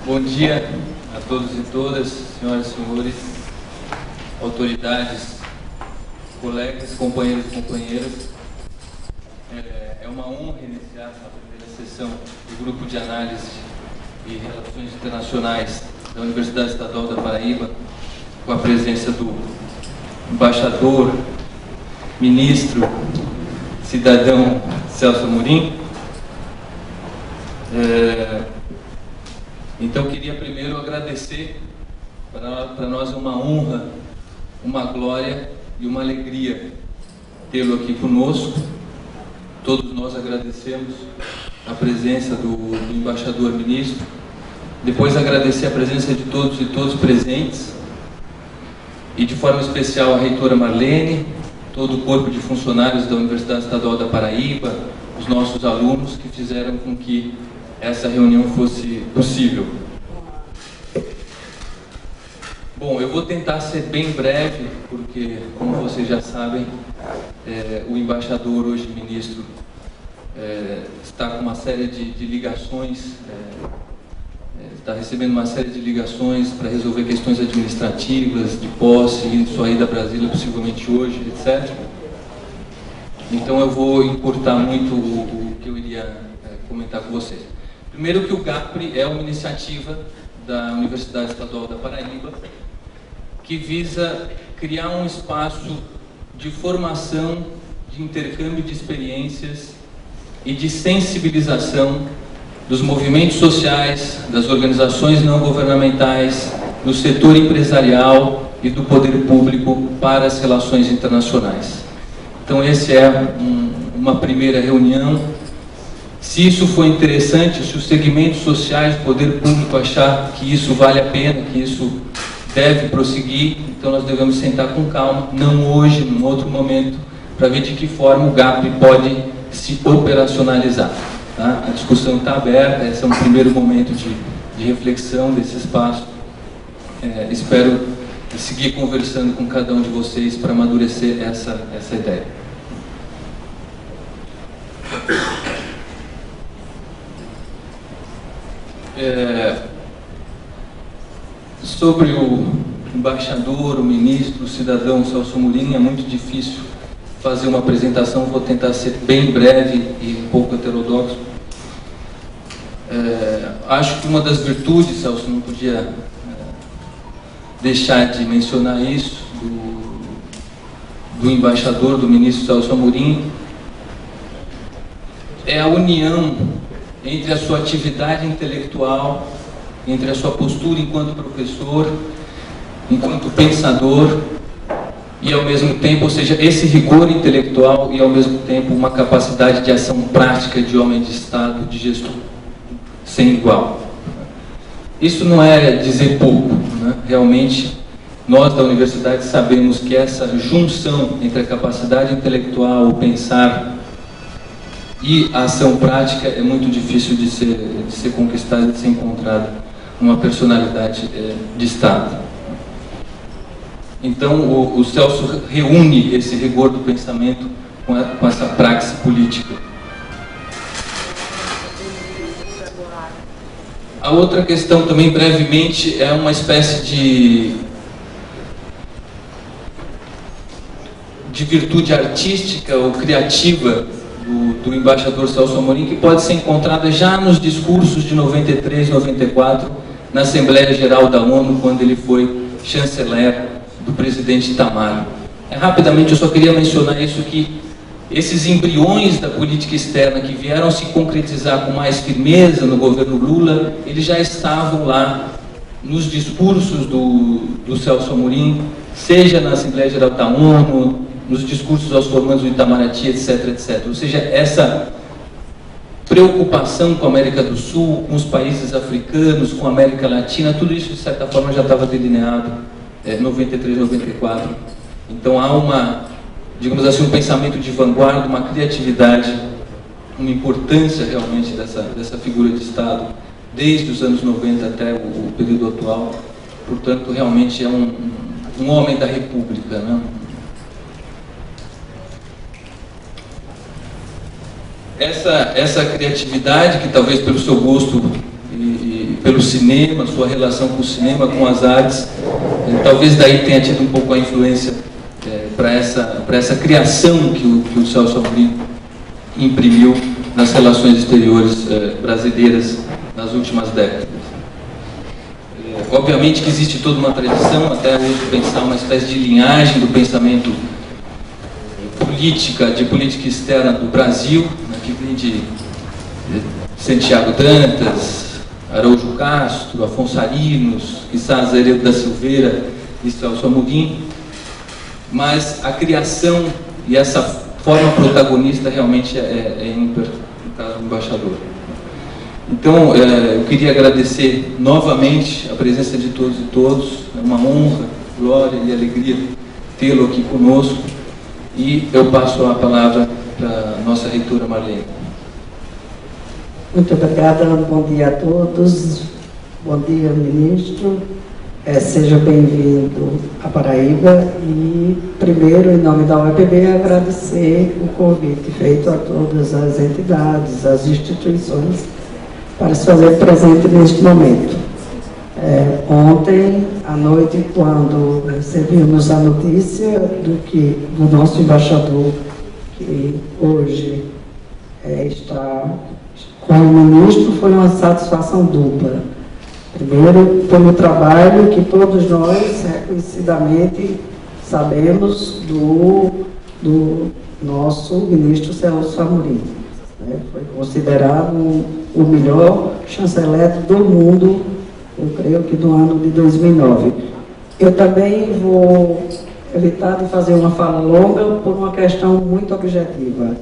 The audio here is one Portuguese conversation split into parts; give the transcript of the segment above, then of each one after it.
Bom dia a todos e todas, senhoras e senhores, autoridades, colegas, companheiros e companheiras. É uma honra iniciar a primeira sessão do Grupo de Análise e Relações Internacionais da Universidade Estadual da Paraíba, com a presença do embaixador, ministro, cidadão Celso Amorim. Então, queria primeiro agradecer. Para nós é uma honra, uma glória e uma alegria tê-lo aqui conosco. Todos nós agradecemos a presença do embaixador ministro. Depois agradecer a presença de todos e todos presentes, e de forma especial a reitora Marlene, todo o corpo de funcionários da Universidade Estadual da Paraíba, os nossos alunos que fizeram com que essa reunião fosse possível. Bom, eu vou tentar ser bem breve, porque, como vocês já sabem, o embaixador, hoje ministro, está com uma série de ligações, está recebendo uma série de ligações para resolver questões administrativas, de posse, indo sua ida a Brasília, possivelmente hoje, etc. Então eu vou encurtar muito o que eu iria comentar com vocês. Primeiro, que o GAPRE é uma iniciativa da Universidade Estadual da Paraíba que visa criar um espaço de formação, de intercâmbio de experiências e de sensibilização dos movimentos sociais, das organizações não governamentais, do setor empresarial e do poder público para as relações internacionais. Então, essa é uma primeira reunião. Se isso for interessante, se os segmentos sociais, o poder público achar que isso vale a pena, que isso deve prosseguir, então nós devemos sentar com calma, não hoje, num outro momento, para ver de que forma o GAPRE pode se operacionalizar. Tá? A discussão está aberta, esse é um primeiro momento de reflexão desse espaço. Espero seguir conversando com cada um de vocês para amadurecer essa ideia. Sobre o embaixador, o ministro, o cidadão Celso Amorim, é muito difícil fazer uma apresentação, vou tentar ser bem breve e um pouco heterodoxo. Acho que uma das virtudes, Celso, não podia deixar de mencionar isso, do embaixador, do ministro Celso Amorim, é a união entre a sua atividade intelectual, entre a sua postura enquanto professor, enquanto pensador, e ao mesmo tempo, ou seja, esse rigor intelectual e ao mesmo tempo uma capacidade de ação prática de homem de Estado, de gestor sem igual. Isso não é dizer pouco, né? Realmente, nós da universidade sabemos que essa junção entre a capacidade intelectual, o pensar e a ação prática é muito difícil de ser conquistada, de ser encontrada numa personalidade de Estado. Então, o Celso reúne esse rigor do pensamento com essa praxe política. A outra questão também, brevemente, é uma espécie de virtude artística ou criativa do embaixador Celso Amorim, que pode ser encontrada já nos discursos de 93, 94, na Assembleia Geral da ONU, quando ele foi chanceler do presidente Itamar. Rapidamente, eu só queria mencionar isso, que esses embriões da política externa que vieram se concretizar com mais firmeza no governo Lula, eles já estavam lá nos discursos do Celso Amorim, seja na Assembleia Geral da ONU, nos discursos aos formandos do Itamaraty, etc, etc. Ou seja, essa preocupação com a América do Sul, com os países africanos, com a América Latina, tudo isso, de certa forma, já estava delineado em 93, 94. Então há uma, digamos assim, um pensamento de vanguarda, uma criatividade, uma importância realmente dessa figura de Estado, desde os anos 90 até o período atual. Portanto, realmente é um homem da República, né? essa criatividade, que talvez pelo seu gosto e pelo cinema, sua relação com o cinema, com as artes, talvez daí tenha tido um pouco a influência para essa criação que o Celso Amorim imprimiu nas relações exteriores brasileiras nas últimas décadas. Obviamente que existe toda uma tradição, até hoje, pensar uma espécie de linhagem do pensamento de política externa do Brasil, né, que vem de Santiago Dantas, Araújo Castro, Afonso Arinos, quizás Azeredo da Silveira e Celso Amorim, mas a criação e essa forma protagonista realmente é ímpar no caso do embaixador. Então, eu queria agradecer novamente a presença de todos e todas. É uma honra, glória e alegria tê-lo aqui conosco. E eu passo a palavra para a nossa reitora Marlene. Muito obrigada, bom dia a todos. Bom dia, ministro. Seja bem-vindo à Paraíba. E, primeiro, em nome da UEPB, agradecer o convite feito a todas as entidades, as instituições, para se fazer presente neste momento. Ontem à noite, quando recebemos a notícia do nosso embaixador, que hoje está com o ministro, foi uma satisfação dupla. Primeiro, pelo trabalho que todos nós, reconhecidamente, sabemos do nosso ministro Celso Amorim. Foi considerado o melhor chanceler do mundo, eu creio que do ano de 2009. Eu também vou evitar de fazer uma fala longa por uma questão muito objetiva.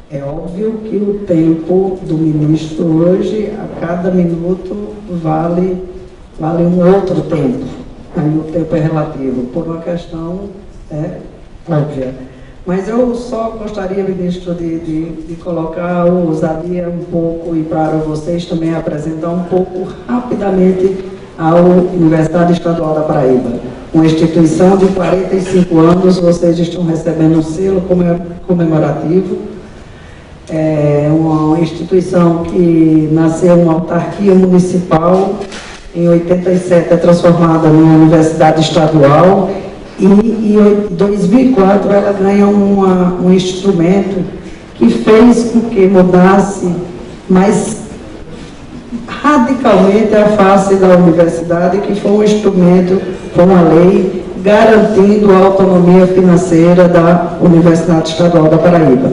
É óbvio que o tempo do ministro hoje, a cada minuto, vale um outro tempo. Aí o tempo é relativo, por uma questão óbvia. Mas eu só gostaria, ministro, de colocar a ousadia um pouco e para vocês também apresentar um pouco rapidamente a Universidade Estadual da Paraíba. Uma instituição de 45 anos, vocês estão recebendo um selo comemorativo. É uma instituição que nasceu uma autarquia municipal, em 87 é transformada numa universidade estadual, e em 2004 ela ganha um instrumento que fez com que mudasse mais radicalmente a face da universidade, que foi um instrumento, foi uma lei garantindo a autonomia financeira da Universidade Estadual da Paraíba.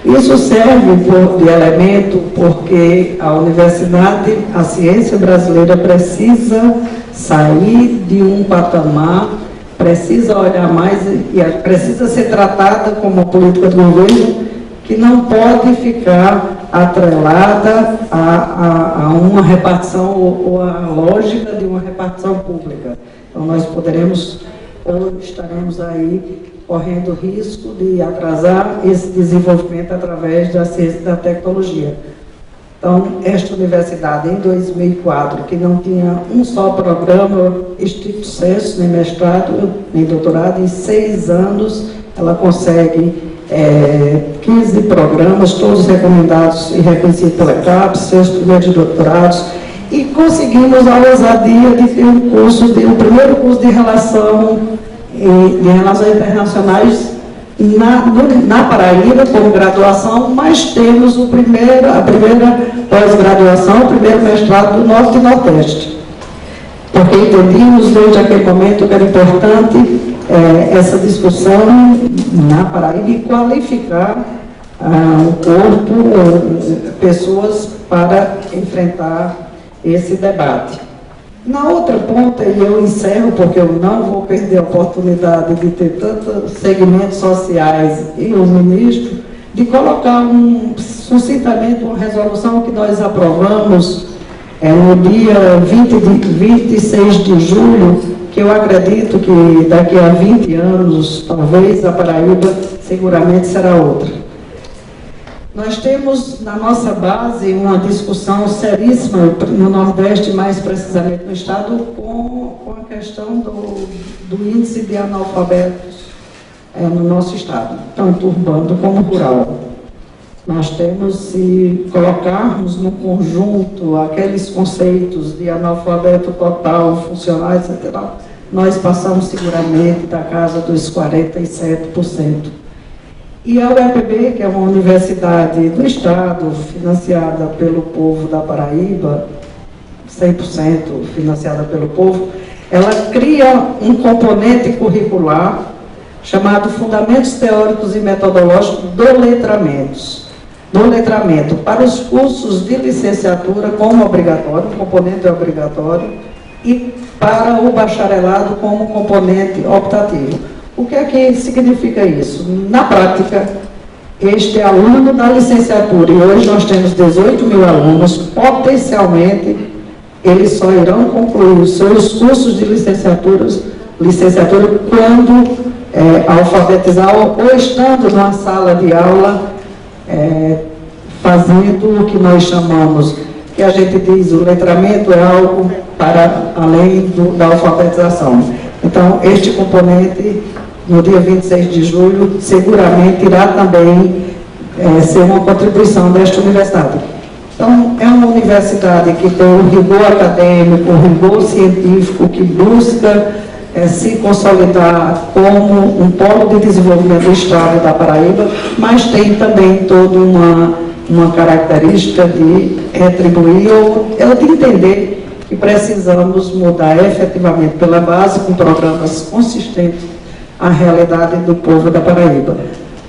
Isso serve de elemento porque a universidade, a ciência brasileira precisa sair de um patamar, precisa olhar mais e precisa ser tratada como uma política do governo que não pode ficar atrelada a uma repartição ou a lógica de uma repartição pública. Então nós poderemos ou estaremos aí correndo risco de atrasar esse desenvolvimento através da ciência e da tecnologia. Então, esta universidade, em 2004, que não tinha um só programa estricto sensu, nem mestrado, nem doutorado, em 6 anos ela consegue 15 programas, todos recomendados e reconhecidos pela CAPES, seus primeiros doutorados, e conseguimos a ousadia de ter o primeiro curso de relações internacionais na Paraíba, como graduação, mas temos a primeira pós-graduação, o primeiro mestrado do Norte e Nordeste. Porque entendíamos desde aquele momento que era importante essa discussão na Paraíba e qualificar o corpo, pessoas para enfrentar esse debate. Na outra ponta, e eu encerro porque eu não vou perder a oportunidade de ter tantos segmentos sociais e o ministro, de colocar sucintamente uma resolução que nós aprovamos no dia 26 de julho, que eu acredito que daqui a 20 anos, talvez, a Paraíba seguramente será outra. Nós temos na nossa base uma discussão seríssima no Nordeste, mais precisamente no Estado, com a questão do índice de analfabetos no nosso Estado, tanto urbano como rural. Nós temos, se colocarmos no conjunto aqueles conceitos de analfabeto total, funcional, etc., nós passamos seguramente da casa dos 47%. E a UEPB, que é uma universidade do Estado, financiada pelo povo da Paraíba, 100% financiada pelo povo, ela cria um componente curricular chamado Fundamentos Teóricos e Metodológicos do letramento para os cursos de licenciatura como obrigatório, o componente é obrigatório, e para o bacharelado como componente optativo. O que é que significa isso? Na prática, este aluno da licenciatura, e hoje nós temos 18 mil alunos, potencialmente, eles só irão concluir os seus cursos de licenciatura quando alfabetizar ou estando numa sala de aula, fazendo o que nós chamamos, que a gente diz, o letramento é algo para além da alfabetização. Então, este componente, no dia 26 de julho, seguramente irá também ser uma contribuição desta universidade. Então, é uma universidade que tem um rigor acadêmico, um rigor científico, que busca se consolidar como um polo de desenvolvimento do Estado da Paraíba, mas tem também toda uma característica de retribuir ou de entender que precisamos mudar efetivamente pela base, com programas consistentes, a realidade do povo da Paraíba.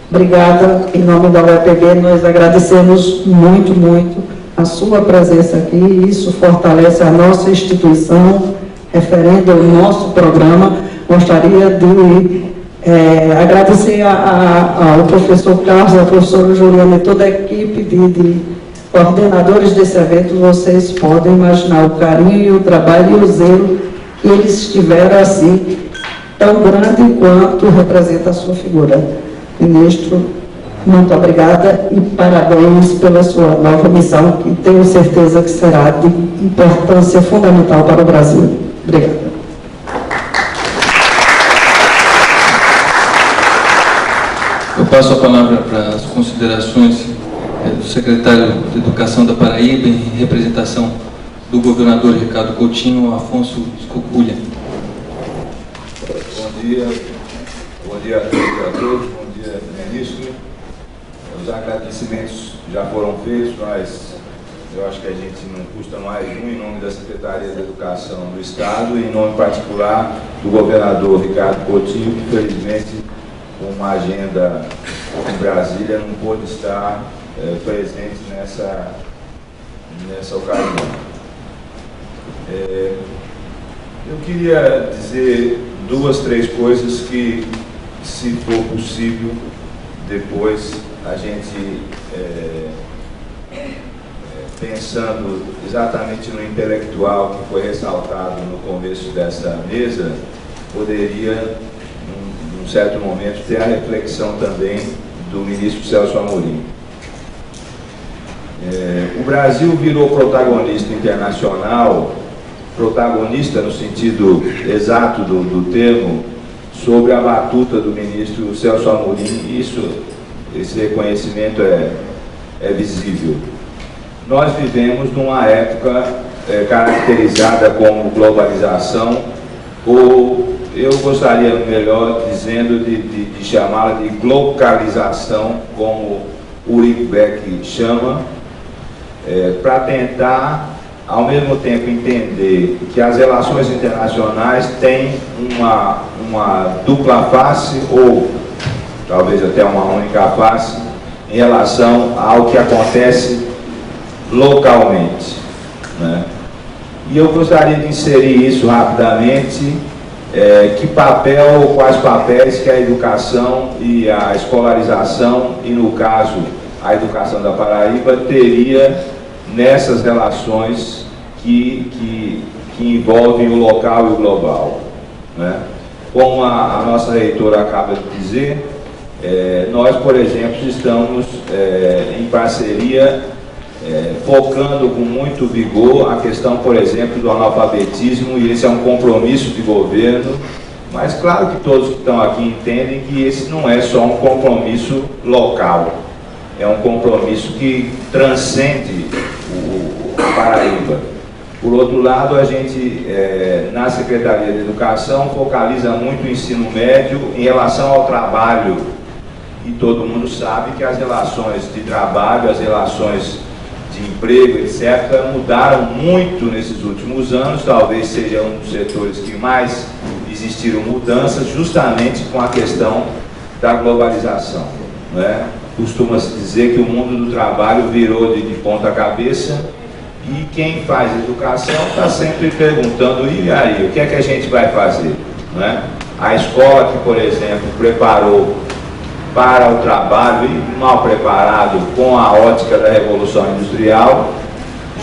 Obrigada, em nome da UEPB, nós agradecemos muito, muito a sua presença aqui, isso fortalece a nossa instituição, referendo ao nosso programa. Gostaria de agradecer ao professor Carlos, à professora Juliana e toda a equipe de coordenadores desse evento. Vocês podem imaginar o carinho e o trabalho e o zelo que eles tiveram, assim, tão grande quanto representa a sua figura. Ministro, muito obrigada e parabéns pela sua nova missão, que tenho certeza que será de importância fundamental para o Brasil. Obrigada. Eu passo a palavra para as considerações do secretário de Educação da Paraíba, em representação do governador Ricardo Coutinho, Afonso Escoculha. Bom dia a todos, bom dia, ministro. Os agradecimentos já foram feitos, mas eu acho que a gente não custa mais em nome da Secretaria de Educação do Estado e em nome particular do governador Ricardo Coutinho, que felizmente, com uma agenda em Brasília, não pôde estar presente nessa ocasião. Eu queria dizer 2, 3 coisas que, se for possível, depois a gente, pensando exatamente no intelectual que foi ressaltado no começo dessa mesa, poderia, num certo momento, ter a reflexão também do ministro Celso Amorim. O Brasil virou protagonista internacional, protagonista no sentido exato do termo, sobre a batuta do ministro Celso Amorim. Esse reconhecimento é visível. Nós vivemos numa época caracterizada como globalização, ou eu gostaria, melhor dizendo, de chamá-la de globalização, como o Ulrich Beck chama, para tentar, ao mesmo tempo, entender que as relações internacionais têm uma dupla face, ou talvez até uma única face, em relação ao que acontece localmente, né? E eu gostaria de inserir isso rapidamente, quais papéis que a educação e a escolarização, e no caso a educação da Paraíba, teria nessas relações que envolvem o local e o global, né? Como a nossa reitora acaba de dizer, nós, por exemplo, estamos em parceria, focando com muito vigor a questão, por exemplo, do analfabetismo, e esse é um compromisso de governo, mas claro que todos que estão aqui entendem que esse não é só um compromisso local. é um compromisso que transcende a Paraíba. Por outro lado, a gente, na Secretaria de Educação, focaliza muito o ensino médio em relação ao trabalho. E todo mundo sabe que as relações de trabalho, as relações de emprego, etc., mudaram muito nesses últimos anos. Talvez seja um dos setores que mais existiram mudanças, justamente com a questão da globalização, né? Costuma-se dizer que o mundo do trabalho virou de ponta cabeça, e quem faz educação está sempre perguntando: e aí, o que é que a gente vai fazer? Né? A escola que, por exemplo, preparou para o trabalho e mal preparado com a ótica da Revolução Industrial,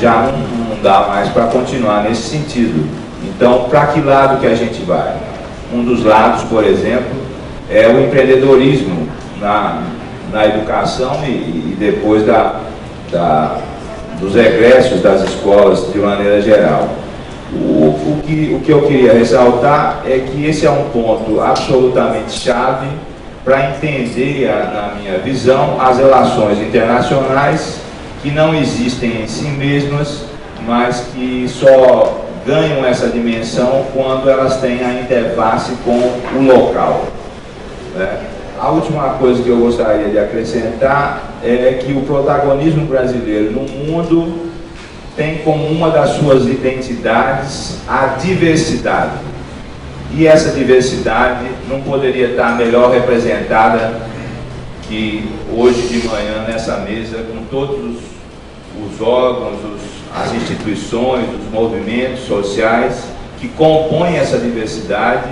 já não dá mais para continuar nesse sentido. Então, para que lado que a gente vai? Um dos lados, por exemplo, é o empreendedorismo na educação e depois dos egressos das escolas de maneira geral. O que eu queria ressaltar é que esse é um ponto absolutamente chave para entender, na minha visão, as relações internacionais que não existem em si mesmas, mas que só ganham essa dimensão quando elas têm a interface com o local, né? A última coisa que eu gostaria de acrescentar é que o protagonismo brasileiro no mundo tem como uma das suas identidades a diversidade. E essa diversidade não poderia estar melhor representada que hoje de manhã nessa mesa, com todos os órgãos, as instituições, os movimentos sociais que compõem essa diversidade,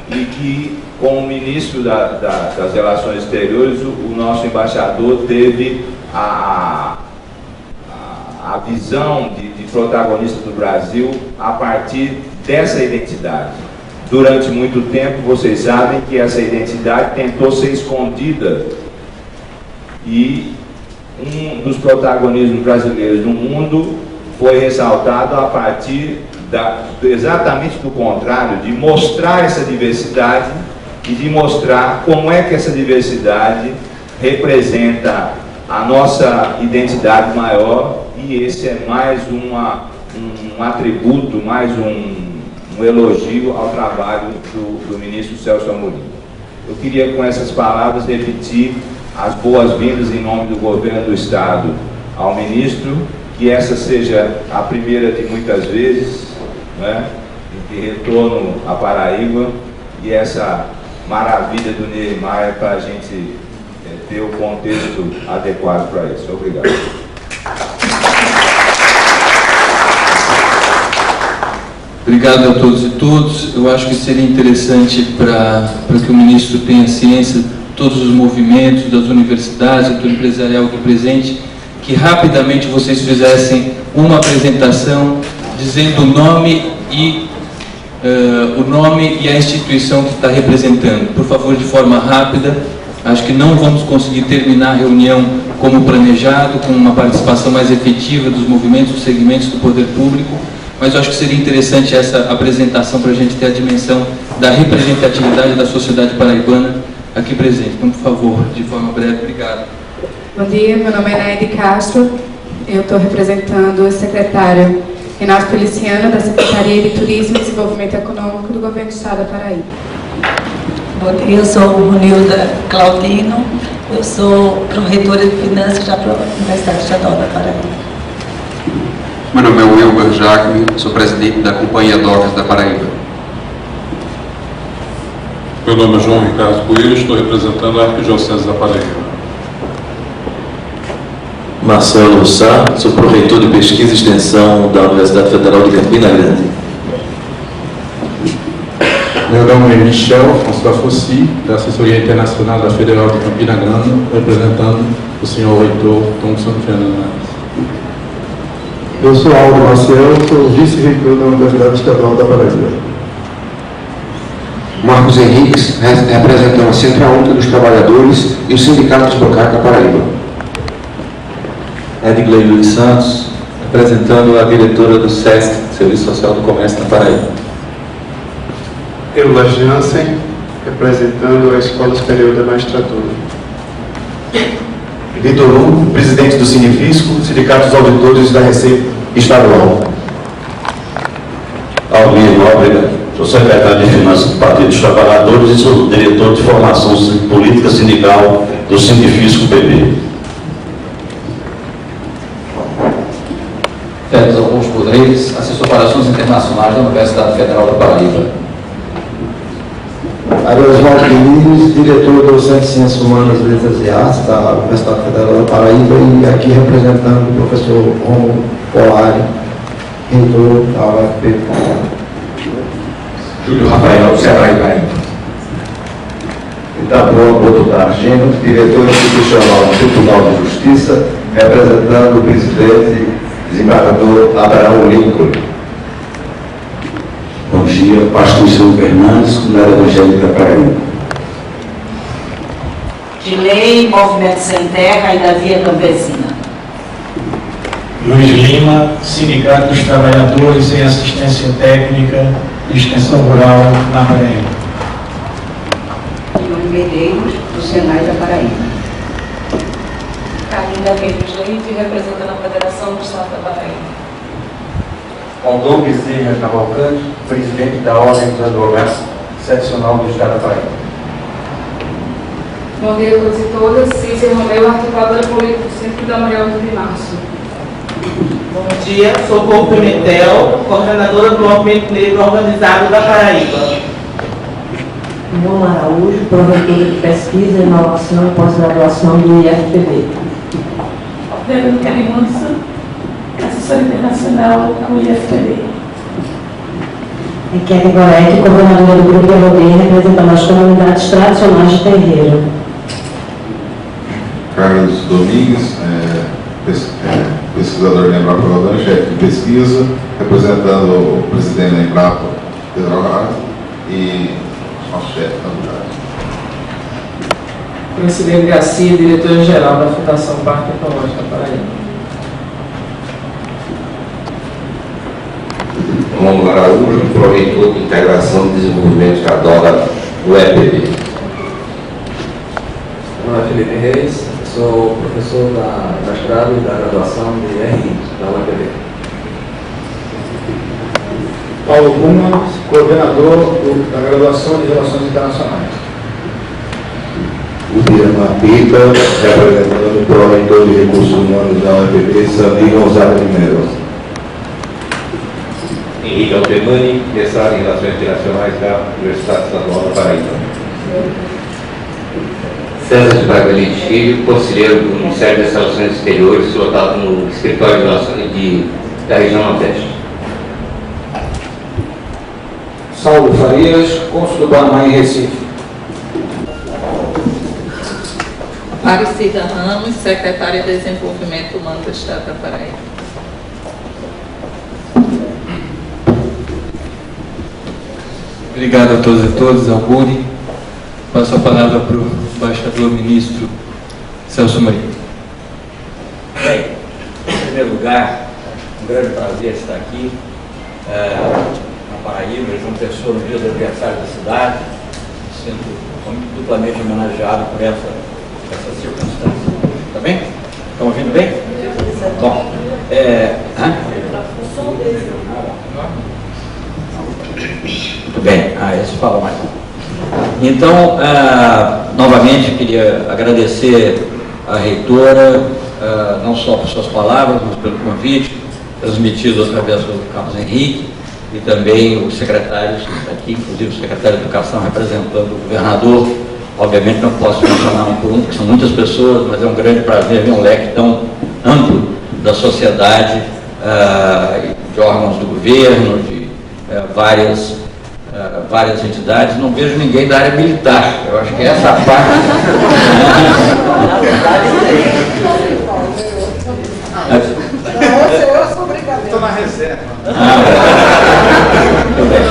e que, como ministro das Relações Exteriores, o nosso embaixador teve a visão de protagonista do Brasil a partir dessa identidade. Durante muito tempo, vocês sabem que essa identidade tentou ser escondida, e um dos protagonismos brasileiros no mundo foi ressaltado a partir exatamente do contrário, de mostrar essa diversidade e de mostrar como é que essa diversidade representa a nossa identidade maior, e esse é mais um atributo, mais um elogio ao trabalho do ministro Celso Amorim. Eu queria, com essas palavras, repetir as boas-vindas em nome do governo do Estado ao ministro, que essa seja a primeira de muitas vezes, né, de retorno à Paraíba, e essa maravilha do Niemeyer para a gente ter o contexto adequado para isso. Obrigado. Obrigado a todos e todas. Eu acho que seria interessante para que o ministro tenha ciência de todos os movimentos das universidades, do setor empresarial aqui presente, que rapidamente vocês fizessem uma apresentação dizendo o nome e a instituição que está representando. Por favor, de forma rápida. Acho que não vamos conseguir terminar a reunião como planejado, com uma participação mais efetiva dos movimentos, dos segmentos do poder público, mas eu acho que seria interessante essa apresentação para a gente ter a dimensão da representatividade da sociedade paraibana aqui presente. Então, por favor, de forma breve. Obrigado. Bom dia, meu nome é Naide Castro, eu estou representando o secretário Renato Feliciano, da Secretaria de Turismo e Desenvolvimento Econômico do Governo do Estado da Paraíba. Bom dia, eu sou Brunilda Claudino, eu sou proreitora de Finanças da Universidade Estadual da Paraíba. Meu nome é Wilber Jacme, sou presidente da Companhia Docas da Paraíba. Meu nome é João Ricardo Coelho, estou representando a Arquidiocese da Paraíba. Marcelo Sá, sou proreitor de Pesquisa e Extensão da Universidade Federal de Campina Grande. Meu nome é Michel François Fossi, da Assessoria Internacional da Federal de Campina Grande, representando o senhor reitor Thompson Fernandes. Eu sou Aldo Maciel, sou vice-reitor da Universidade Estadual da Paraíba. Marcos Henriques, representando a Central Única dos Trabalhadores e o Sindicato dos Bancários da Paraíba. Edgley Luiz Santos, representando a diretora do SESC, Serviço Social do Comércio da Paraíba. Eula Jansen, representando a Escola Superior da Magistratura. Vitor Hugo, presidente do Sinifisco, Sindicato dos Auditores da Receita Estadual. Almir Nóbrega, sou secretário de Finanças do Partido dos Trabalhadores e sou diretor de Formação Política Sindical do Sinifisco PB. Félix Augusto Rodrigues, assessor para Ações Internacionais da Universidade Federal da Paraíba. Ariosvaldo Diniz, diretor do Centro de Ciências Humanas, Letras e Artes da Universidade Federal da Paraíba e aqui representando o professor Romulo Polari, reitor da UFP. Júlio Rafael, Ceará e Paraíba. Itapuã Boto Targino, diretor institucional do Tribunal de Justiça, representando o presidente desembargador Abraão Lincoln. Bom dia, pastor Silvio Fernandes, Comunidade Evangélica da Paraíba. De Lei, Movimento Sem Terra e da Via Campesina. Luiz Lima, Sindicato dos Trabalhadores em Assistência Técnica e Extensão Rural na Paraíba. Yuri Medeiros, do Senai da Paraíba. Carlinda Medeiros Leite, representando a Federação do Estado da Paraíba. Aldon Bezerra Cavalcante, presidente da Ordem dos Advogados Seccional do Estado da Paraíba. Bom dia a todos e todas. Cícero Romeu, articuladora política do Centro da Maria de Março. Bom dia, Socorro Pimentel, coordenadora do Movimento Negro Organizado da Paraíba. João Araújo, promotor de pesquisa, inovação e pós-graduação do IFPB. Verônica Limonça, assessora internacional do IFPB. Equipe Goretti, coordenadora do Grupo EROD, representando as comunidades tradicionais de terreiro. Carlos Domingues, pesquisador da Embrapa Rodão, chefe de pesquisa, representando o presidente da Embrapa, Pedro Alvarado, e nosso chefe da unidade. Presidente Garcia, diretor-geral da Fundação Parque Ecológico da Paraíba. Romulo Araújo, proreitor de Integração e Desenvolvimento da DOGA do EPB. Meu nome é Felipe Reis, sou professor da mestrado e da graduação de RI da UEPB. Paulo Guma, coordenador da graduação de Relações Internacionais. Ubiana Pita, representando o proreitor de Recursos Humanos da UEPB, Sami Gonzaga de Mello. Henrique Altemani, mestrado em Relações Internacionais da Universidade Estadual da Paraíba. César de Braga Leite Filho, conselheiro do Ministério das Relações Exteriores, lotado no Escritório de Relações da Região Nordeste. Saulo Farias, cônsul do Panamá em Recife. Aparecida Ramos, secretária de Desenvolvimento Humano do Estado da Paraíba. Obrigado a todos e todas, Auguri. Passo a palavra para o embaixador ministro Celso Maria. Bem, em primeiro lugar, um grande prazer estar aqui na Paraíba, João Pessoa, no dia do aniversário da cidade, sendo duplamente homenageado por essa circunstância. Está bem? Estão ouvindo bem? Bom, muito bem, esse fala mais. Então, novamente, queria agradecer à reitora, não só por suas palavras, mas pelo convite, transmitido através do Carlos Henrique, e também os secretários aqui, inclusive o secretário de Educação representando o governador. Obviamente não posso mencionar um por um, porque são muitas pessoas, mas é um grande prazer ver um leque tão amplo da sociedade, de órgãos do governo, de várias entidades. Não vejo ninguém da área militar. Eu acho que essa parte... Estou na reserva. Muito bem.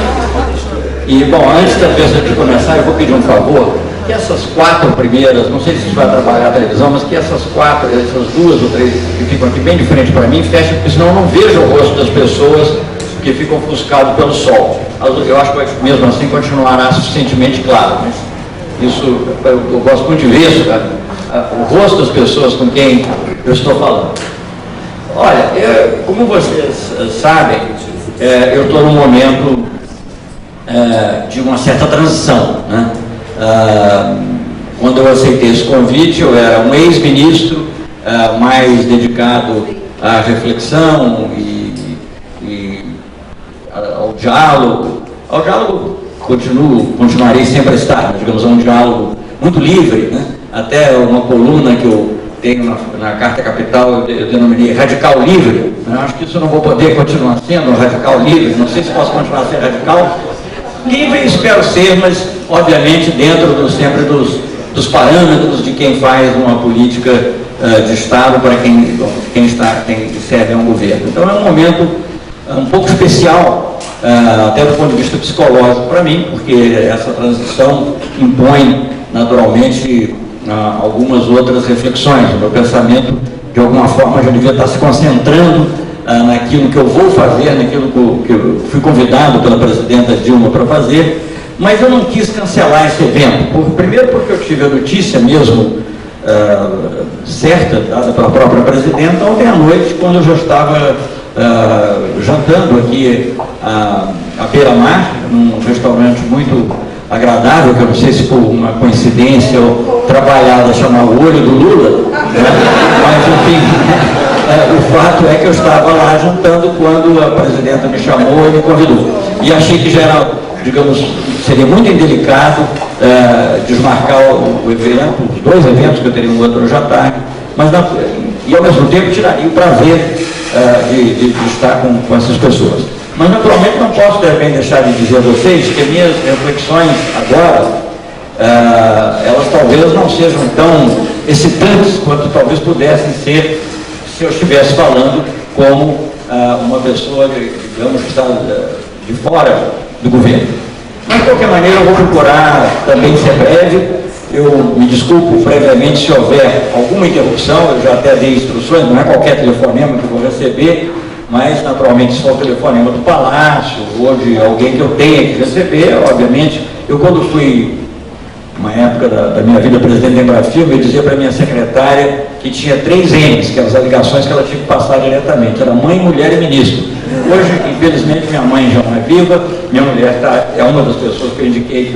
E, bom, antes de começar, eu vou pedir um favor, que essas 4 primeiras, não sei se vai trabalhar a televisão, mas que essas 2 ou 3 que ficam aqui bem de frente para mim, fechem, porque senão eu não vejo o rosto das pessoas que ficam ofuscadas pelo sol. Eu acho que mesmo assim continuará suficientemente claro, mas isso, eu gosto muito de ver isso, o rosto das pessoas com quem eu estou falando. Olha, como vocês sabem, eu estou num momento de uma certa transição, né? Quando eu aceitei esse convite, eu era um ex-ministro mais dedicado à reflexão e ao diálogo. Ao diálogo continuarei sempre a estar, digamos, um diálogo muito livre, né? Até uma coluna que eu tenho na Carta Capital, eu denominei Radical Livre. Eu acho que isso eu não vou poder continuar sendo Radical Livre, não sei se posso continuar sendo radical. Livre espero ser, mas obviamente dentro sempre dos parâmetros de quem faz uma política de Estado para quem serve a um governo. Então é um momento um pouco especial, até do ponto de vista psicológico para mim, porque essa transição impõe naturalmente algumas outras reflexões. O meu pensamento, de alguma forma, já devia estar se concentrando naquilo que eu vou fazer, naquilo que eu fui convidado pela presidenta Dilma para fazer, mas eu não quis cancelar esse evento. Primeiro porque eu tive a notícia mesmo certa, dada pela própria presidenta, ontem à noite, quando eu já estava jantando aqui à beira-mar, num restaurante muito agradável, que eu não sei se por uma coincidência ou trabalhada chamar o olho do Lula, né? Mas enfim, o fato é que eu estava lá jantando quando a presidenta me chamou e me convidou. E achei que já era, digamos, seria muito indelicado desmarcar o evento, os dois eventos que eu teria um outro hoje à tarde, mas e ao mesmo tempo tiraria o prazer de estar com essas pessoas. Mas naturalmente não posso também deixar de dizer a vocês que minhas reflexões agora, elas talvez não sejam tão excitantes quanto talvez pudessem ser se eu estivesse falando como uma pessoa, digamos, que está de fora do governo. Mas de qualquer maneira eu vou procurar também ser breve. Eu me desculpo previamente se houver alguma interrupção, eu já até dei instruções, não é qualquer telefonema que eu vou receber, mas naturalmente se for o telefonema do Palácio ou de alguém que eu tenha que receber, obviamente, eu quando fui, uma época da minha vida presidente da Embrafilme, eu dizia para a minha secretária que tinha 3 M's, que eram as aligações que ela tinha que passar diretamente, era mãe, mulher e ministro. Hoje, infelizmente, minha mãe já não é viva, minha mulher é uma das pessoas que eu indiquei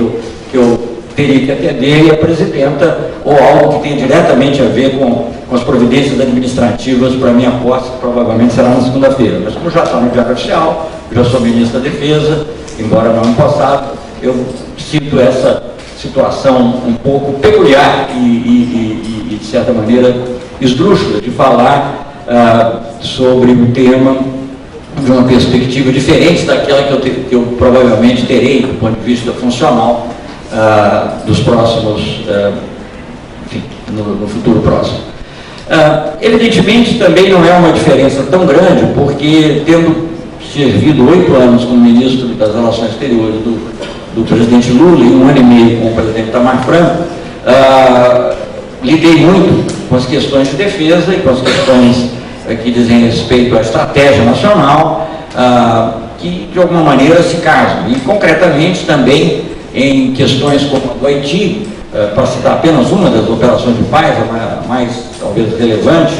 que eu teria que atender, e a presidenta, ou algo que tenha diretamente a ver com as providências administrativas para a minha posse, que provavelmente será na segunda-feira. Mas como já está no Diário Oficial, já sou ministro da Defesa, embora não empossado, eu sinto essa situação um pouco peculiar e de certa maneira, esdrúxula de falar sobre um tema de uma perspectiva diferente daquela que eu provavelmente terei, do ponto de vista funcional, dos próximos, enfim, no futuro próximo. Evidentemente também não é uma diferença tão grande, porque tendo servido 8 anos como ministro das Relações Exteriores do presidente Lula e 1 ano e meio com o presidente Itamar Franco, lidei muito com as questões de defesa e com as questões que dizem respeito à estratégia nacional, que de alguma maneira se casam, e concretamente também em questões como a do Haiti, para citar apenas uma das operações de paz, a mais talvez relevante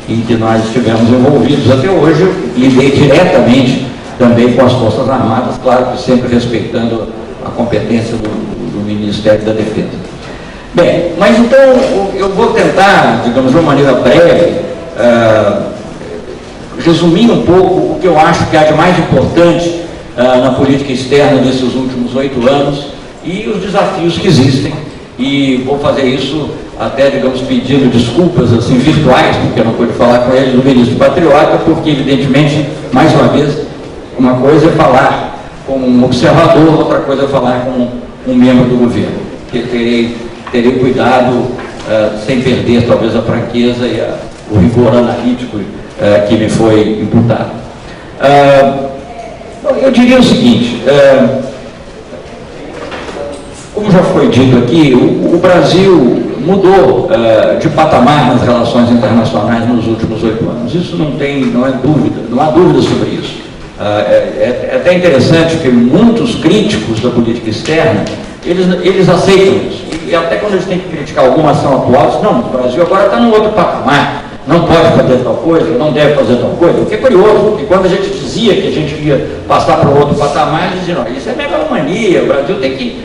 em que nós estivemos envolvidos até hoje, eu lidei diretamente também com as Forças Armadas, claro que sempre respeitando a competência do Ministério da Defesa. Bem, mas então eu vou tentar, digamos, de uma maneira breve, resumir um pouco o que eu acho que há de mais importante na política externa desses últimos 8 anos e os desafios que existem, e vou fazer isso até, digamos, pedindo desculpas assim virtuais, porque eu não pude falar com ele do ministro Patriota, porque evidentemente, mais uma vez, uma coisa é falar com um observador, outra coisa é falar com um membro do governo, que terei cuidado sem perder talvez a franqueza e o rigor analítico que me foi imputado. Eu diria o seguinte, como já foi dito aqui, o Brasil mudou de patamar nas relações internacionais nos últimos 8 anos. Isso não há dúvida sobre isso. É até interessante que muitos críticos da política externa eles aceitam isso. E até quando eles têm que criticar alguma ação atual, dizem, não, o Brasil agora está num outro patamar, não pode fazer tal coisa, não deve fazer tal coisa. O que é curioso, porque quando a gente dizia que a gente ia passar para um outro patamar, eles diziam, não, isso é megalomania, o Brasil tem que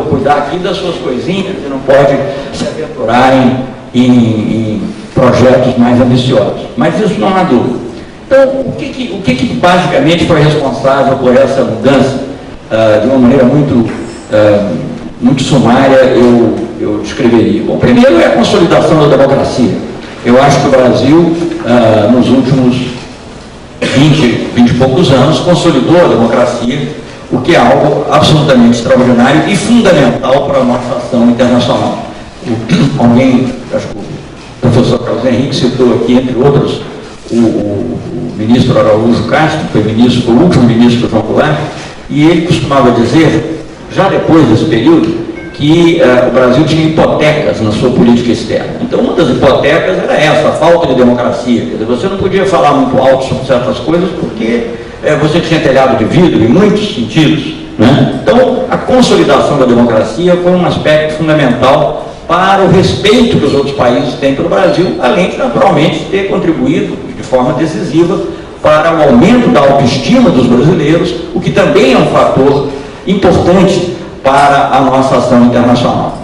cuidar aqui das suas coisinhas e não pode se aventurar em projetos mais ambiciosos. Mas isso não há dúvida. Então, o que basicamente foi responsável por essa mudança? De uma maneira muito sumária, eu descreveria. Bom, primeiro é a consolidação da democracia. Eu acho que o Brasil, nos últimos 20 e poucos anos, consolidou a democracia, o que é algo absolutamente extraordinário e fundamental para a nossa ação internacional. Alguém, acho que o professor Carlos Henrique citou aqui, entre outros, o ministro Araújo Castro, que foi o último ministro do João Goulart, e ele costumava dizer, já depois desse período, que o Brasil tinha hipotecas na sua política externa. Então, uma das hipotecas era essa, a falta de democracia. Quer dizer, você não podia falar muito alto sobre certas coisas porque você tinha telhado de vidro em muitos sentidos, né? Então, a consolidação da democracia foi um aspecto fundamental para o respeito que os outros países têm pelo Brasil, além de, naturalmente, ter contribuído de forma decisiva para o aumento da autoestima dos brasileiros, o que também é um fator importante para a nossa ação internacional.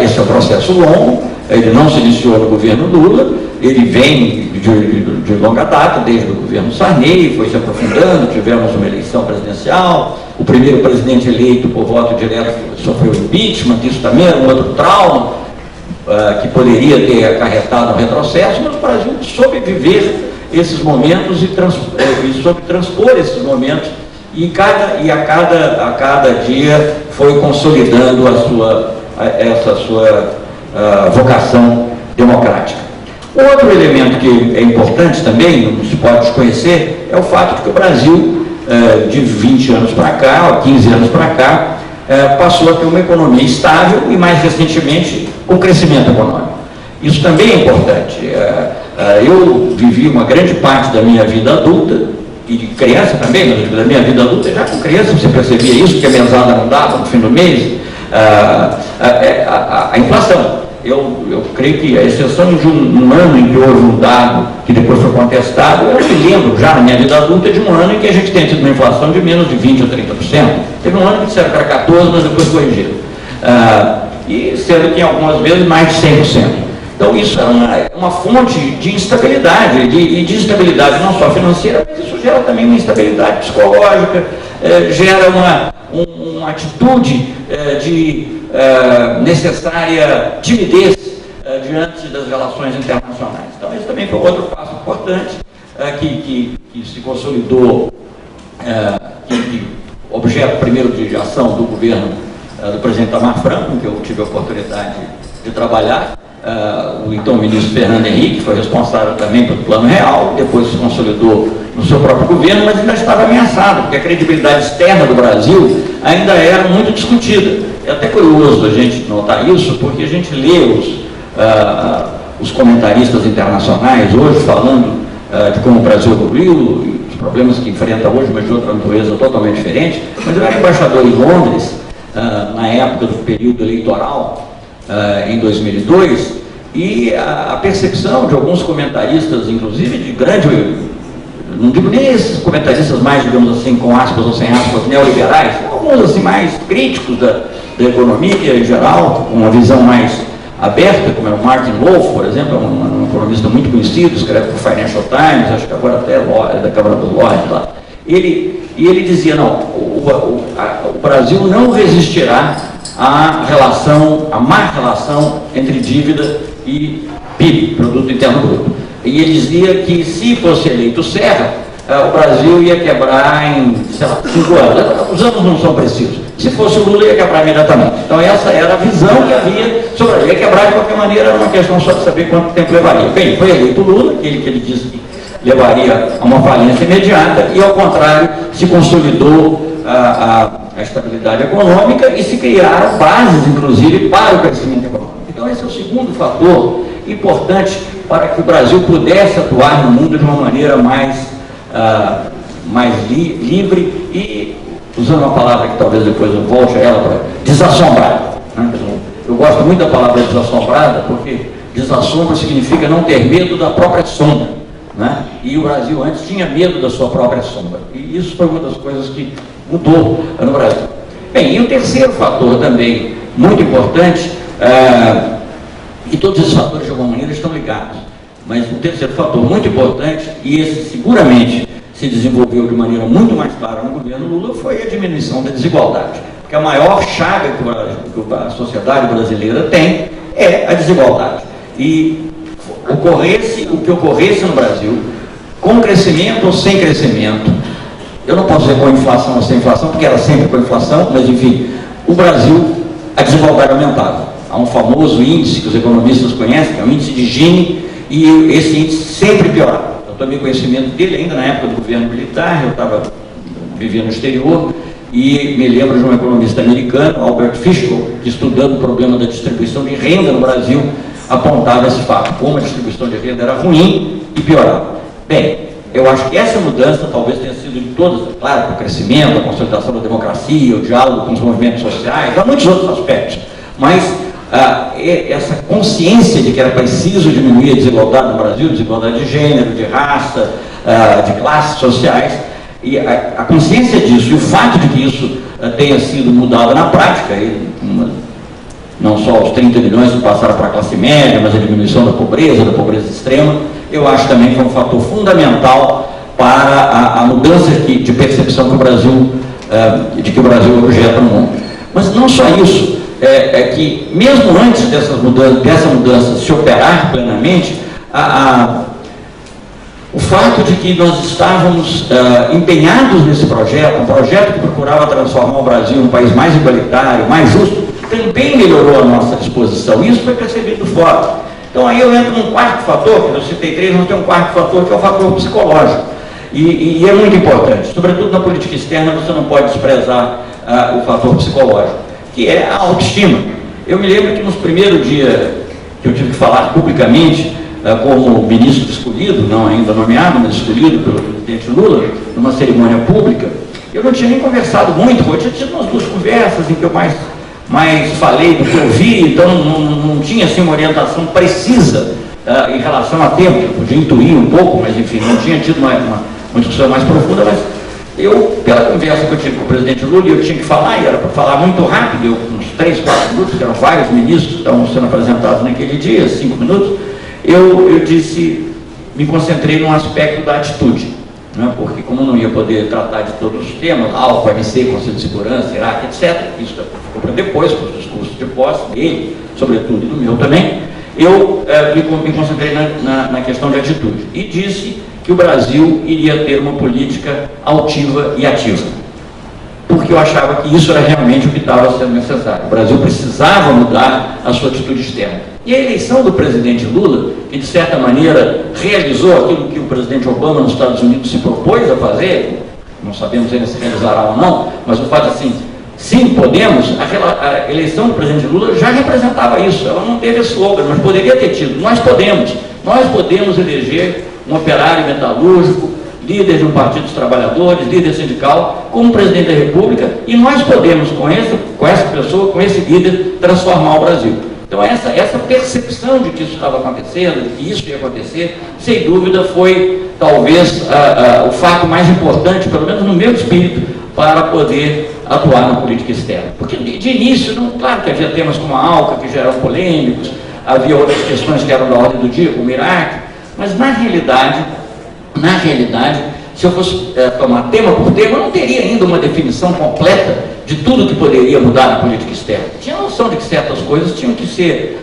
Esse é um processo longo, ele não se iniciou no governo Lula, ele vem de longa data, desde o governo Sarney, foi se aprofundando, tivemos uma eleição presidencial, o primeiro presidente eleito por voto direto sofreu impeachment, isso também era um outro trauma, que poderia ter acarretado um retrocesso, mas o Brasil soube viver esses momentos e soube transpor esses momentos, e a cada dia foi consolidando essa sua vocação democrática. Outro elemento que é importante também, não se pode desconhecer, é o fato de que o Brasil, de 20 anos para cá, ou 15 anos para cá, passou a ter uma economia estável e, mais recentemente, o crescimento econômico. Isso também é importante. Eu vivi uma grande parte da minha vida adulta, e de criança também, mas da minha vida adulta, já com criança você percebia isso, que a mesada não dava no fim do mês, a inflação. Eu creio que, a exceção de um ano em que houve um dado que depois foi contestado, eu me lembro já na minha vida adulta de um ano em que a gente tem tido uma inflação de menos de 20% ou 30%. Teve um ano que disseram que era 14%, mas depois corrigiram. E sendo que em algumas vezes mais de 100%. Então isso é uma fonte de instabilidade, e de instabilidade não só financeira, mas isso gera também uma instabilidade psicológica, gera uma atitude de necessária timidez diante das relações internacionais. Então esse também foi outro passo importante que se consolidou, objeto primeiro de ação do governo do presidente Itamar Franco, que eu tive a oportunidade de trabalhar. O então ministro Fernando Henrique foi responsável também pelo Plano Real, depois se consolidou no seu próprio governo, mas ainda estava ameaçado, porque a credibilidade externa do Brasil ainda era muito discutida. É até curioso a gente notar isso, porque a gente lê os comentaristas internacionais hoje falando de como o Brasil evoluiu, e os problemas que enfrenta hoje, mas de outra natureza totalmente diferente. Mas eu era embaixador em Londres, na época do período eleitoral, em 2002, e a percepção de alguns comentaristas, inclusive de grande, não digo nem esses comentaristas mais, digamos assim, com aspas ou sem aspas, neoliberais, alguns assim mais críticos da economia em geral, com uma visão mais aberta, como é o Martin Wolf, por exemplo, um economista muito conhecido, escreve para o Financial Times, acho que agora até é da Câmara dos Lords lá. Ele dizia, não, o Brasil não resistirá à má relação entre dívida e PIB, Produto Interno Bruto. E ele dizia que se fosse eleito Serra, o Brasil ia quebrar em, sei lá, 5 anos. Os anos não são precisos. Se fosse o Lula, ia quebrar imediatamente. Então essa era a visão que havia sobre ele. Ia quebrar de qualquer maneira, era uma questão só de saber quanto tempo levaria. Bem, foi eleito o Lula, que ele disse que levaria a uma falência imediata, e ao contrário, se consolidou a estabilidade econômica e se criaram bases, inclusive, para o crescimento econômico. Então esse é o segundo fator importante para que o Brasil pudesse atuar no mundo de uma maneira mais livre e usando uma palavra que talvez depois eu volte a ela, para desassombrada. Né? Eu gosto muito da palavra desassombrada, porque desassombro significa não ter medo da própria sombra. Né? E o Brasil antes tinha medo da sua própria sombra. E isso foi uma das coisas que mudou no Brasil. Bem, e o terceiro fator também muito importante, e todos esses fatores de alguma maneira estão ligados, mas o terceiro fator muito importante, e esse seguramente se desenvolveu de maneira muito mais clara no governo Lula, foi a diminuição da desigualdade. Porque a maior chaga que a sociedade brasileira tem é a desigualdade. E o que ocorresse no Brasil, com crescimento ou sem crescimento, eu não posso dizer com inflação ou sem inflação, porque era sempre com inflação, mas enfim, o Brasil, a desigualdade aumentava. Há um famoso índice que os economistas conhecem, que é o índice de Gini, e esse índice sempre piorava. Eu tomei conhecimento dele ainda na época do governo militar, eu vivia no exterior, e me lembro de um economista americano, Albert Fishel, que estudando o problema da distribuição de renda no Brasil, apontava esse fato, como a distribuição de renda era ruim e piorava. Bem, eu acho que essa mudança talvez tenha sido de todas, claro, o crescimento, a consolidação da democracia, o diálogo com os movimentos sociais, há muitos outros aspectos, mas essa consciência de que era preciso diminuir a desigualdade no Brasil, desigualdade de gênero, de raça, de classes sociais, e a consciência disso e o fato de que isso tenha sido mudado na prática, não só os 30 milhões que passaram para a classe média, mas a diminuição da pobreza extrema, eu acho também que foi um fator fundamental para a mudança de percepção que o Brasil, de que o Brasil é objeto no mundo. Mas não só isso, é que mesmo antes dessa mudança se operar plenamente, o fato de que nós estávamos empenhados nesse projeto, um projeto que procurava transformar o Brasil em um país mais igualitário, mais justo, também melhorou a nossa disposição. Isso foi percebido fora. Então aí eu entro num quarto fator, que eu citei três, mas tem um quarto fator, que é o fator psicológico. E é muito importante, sobretudo na política externa, você não pode desprezar o fator psicológico, que é a autoestima. Eu me lembro que nos primeiros dias que eu tive que falar publicamente, como ministro escolhido, não ainda nomeado, mas escolhido pelo presidente Lula, numa cerimônia pública, eu não tinha nem conversado muito, eu tinha tido umas duas conversas em que eu mais falei do que eu vi, então não tinha assim, uma orientação precisa em relação a tempo, eu podia intuir um pouco, mas enfim, não tinha tido uma discussão mais profunda, mas eu, pela conversa que eu tive com o presidente Lula, eu tinha que falar, e era para falar muito rápido, uns 3, 4 minutos, que eram vários ministros que estavam sendo apresentados naquele dia, 5 minutos, eu disse, me concentrei num aspecto da atitude, né? Porque como eu não ia poder tratar de todos os temas, álcool, OMC, Conselho de Segurança, Iraque, etc., isso ficou para depois, com os discursos de posse dele, sobretudo, e do meu também, eu me concentrei na questão de atitude, e disse que o Brasil iria ter uma política altiva e ativa, porque eu achava que isso era realmente o que estava sendo necessário. O Brasil precisava mudar a sua atitude externa. E a eleição do presidente Lula, que de certa maneira realizou aquilo que o presidente Obama nos Estados Unidos se propôs a fazer, não sabemos ainda se realizará ou não, mas o fato assim, sim, podemos, a eleição do presidente Lula já representava isso, ela não teve slogan, mas poderia ter tido. Nós podemos eleger um operário metalúrgico, líder de um partido dos trabalhadores, líder sindical, como presidente da República, e nós podemos, com essa pessoa, com esse líder, transformar o Brasil. Então essa percepção de que isso estava acontecendo, de que isso ia acontecer, sem dúvida foi talvez o fato mais importante, pelo menos no meu espírito, para poder atuar na política externa. Porque de início, claro que havia temas como a ALCA, que já eram polêmicos, havia outras questões que eram da ordem do dia, como o Iraque, mas na realidade, se eu fosse tomar tema por tema, eu não teria ainda uma definição completa de tudo que poderia mudar na política externa. Tinha a noção de que certas coisas tinham que ser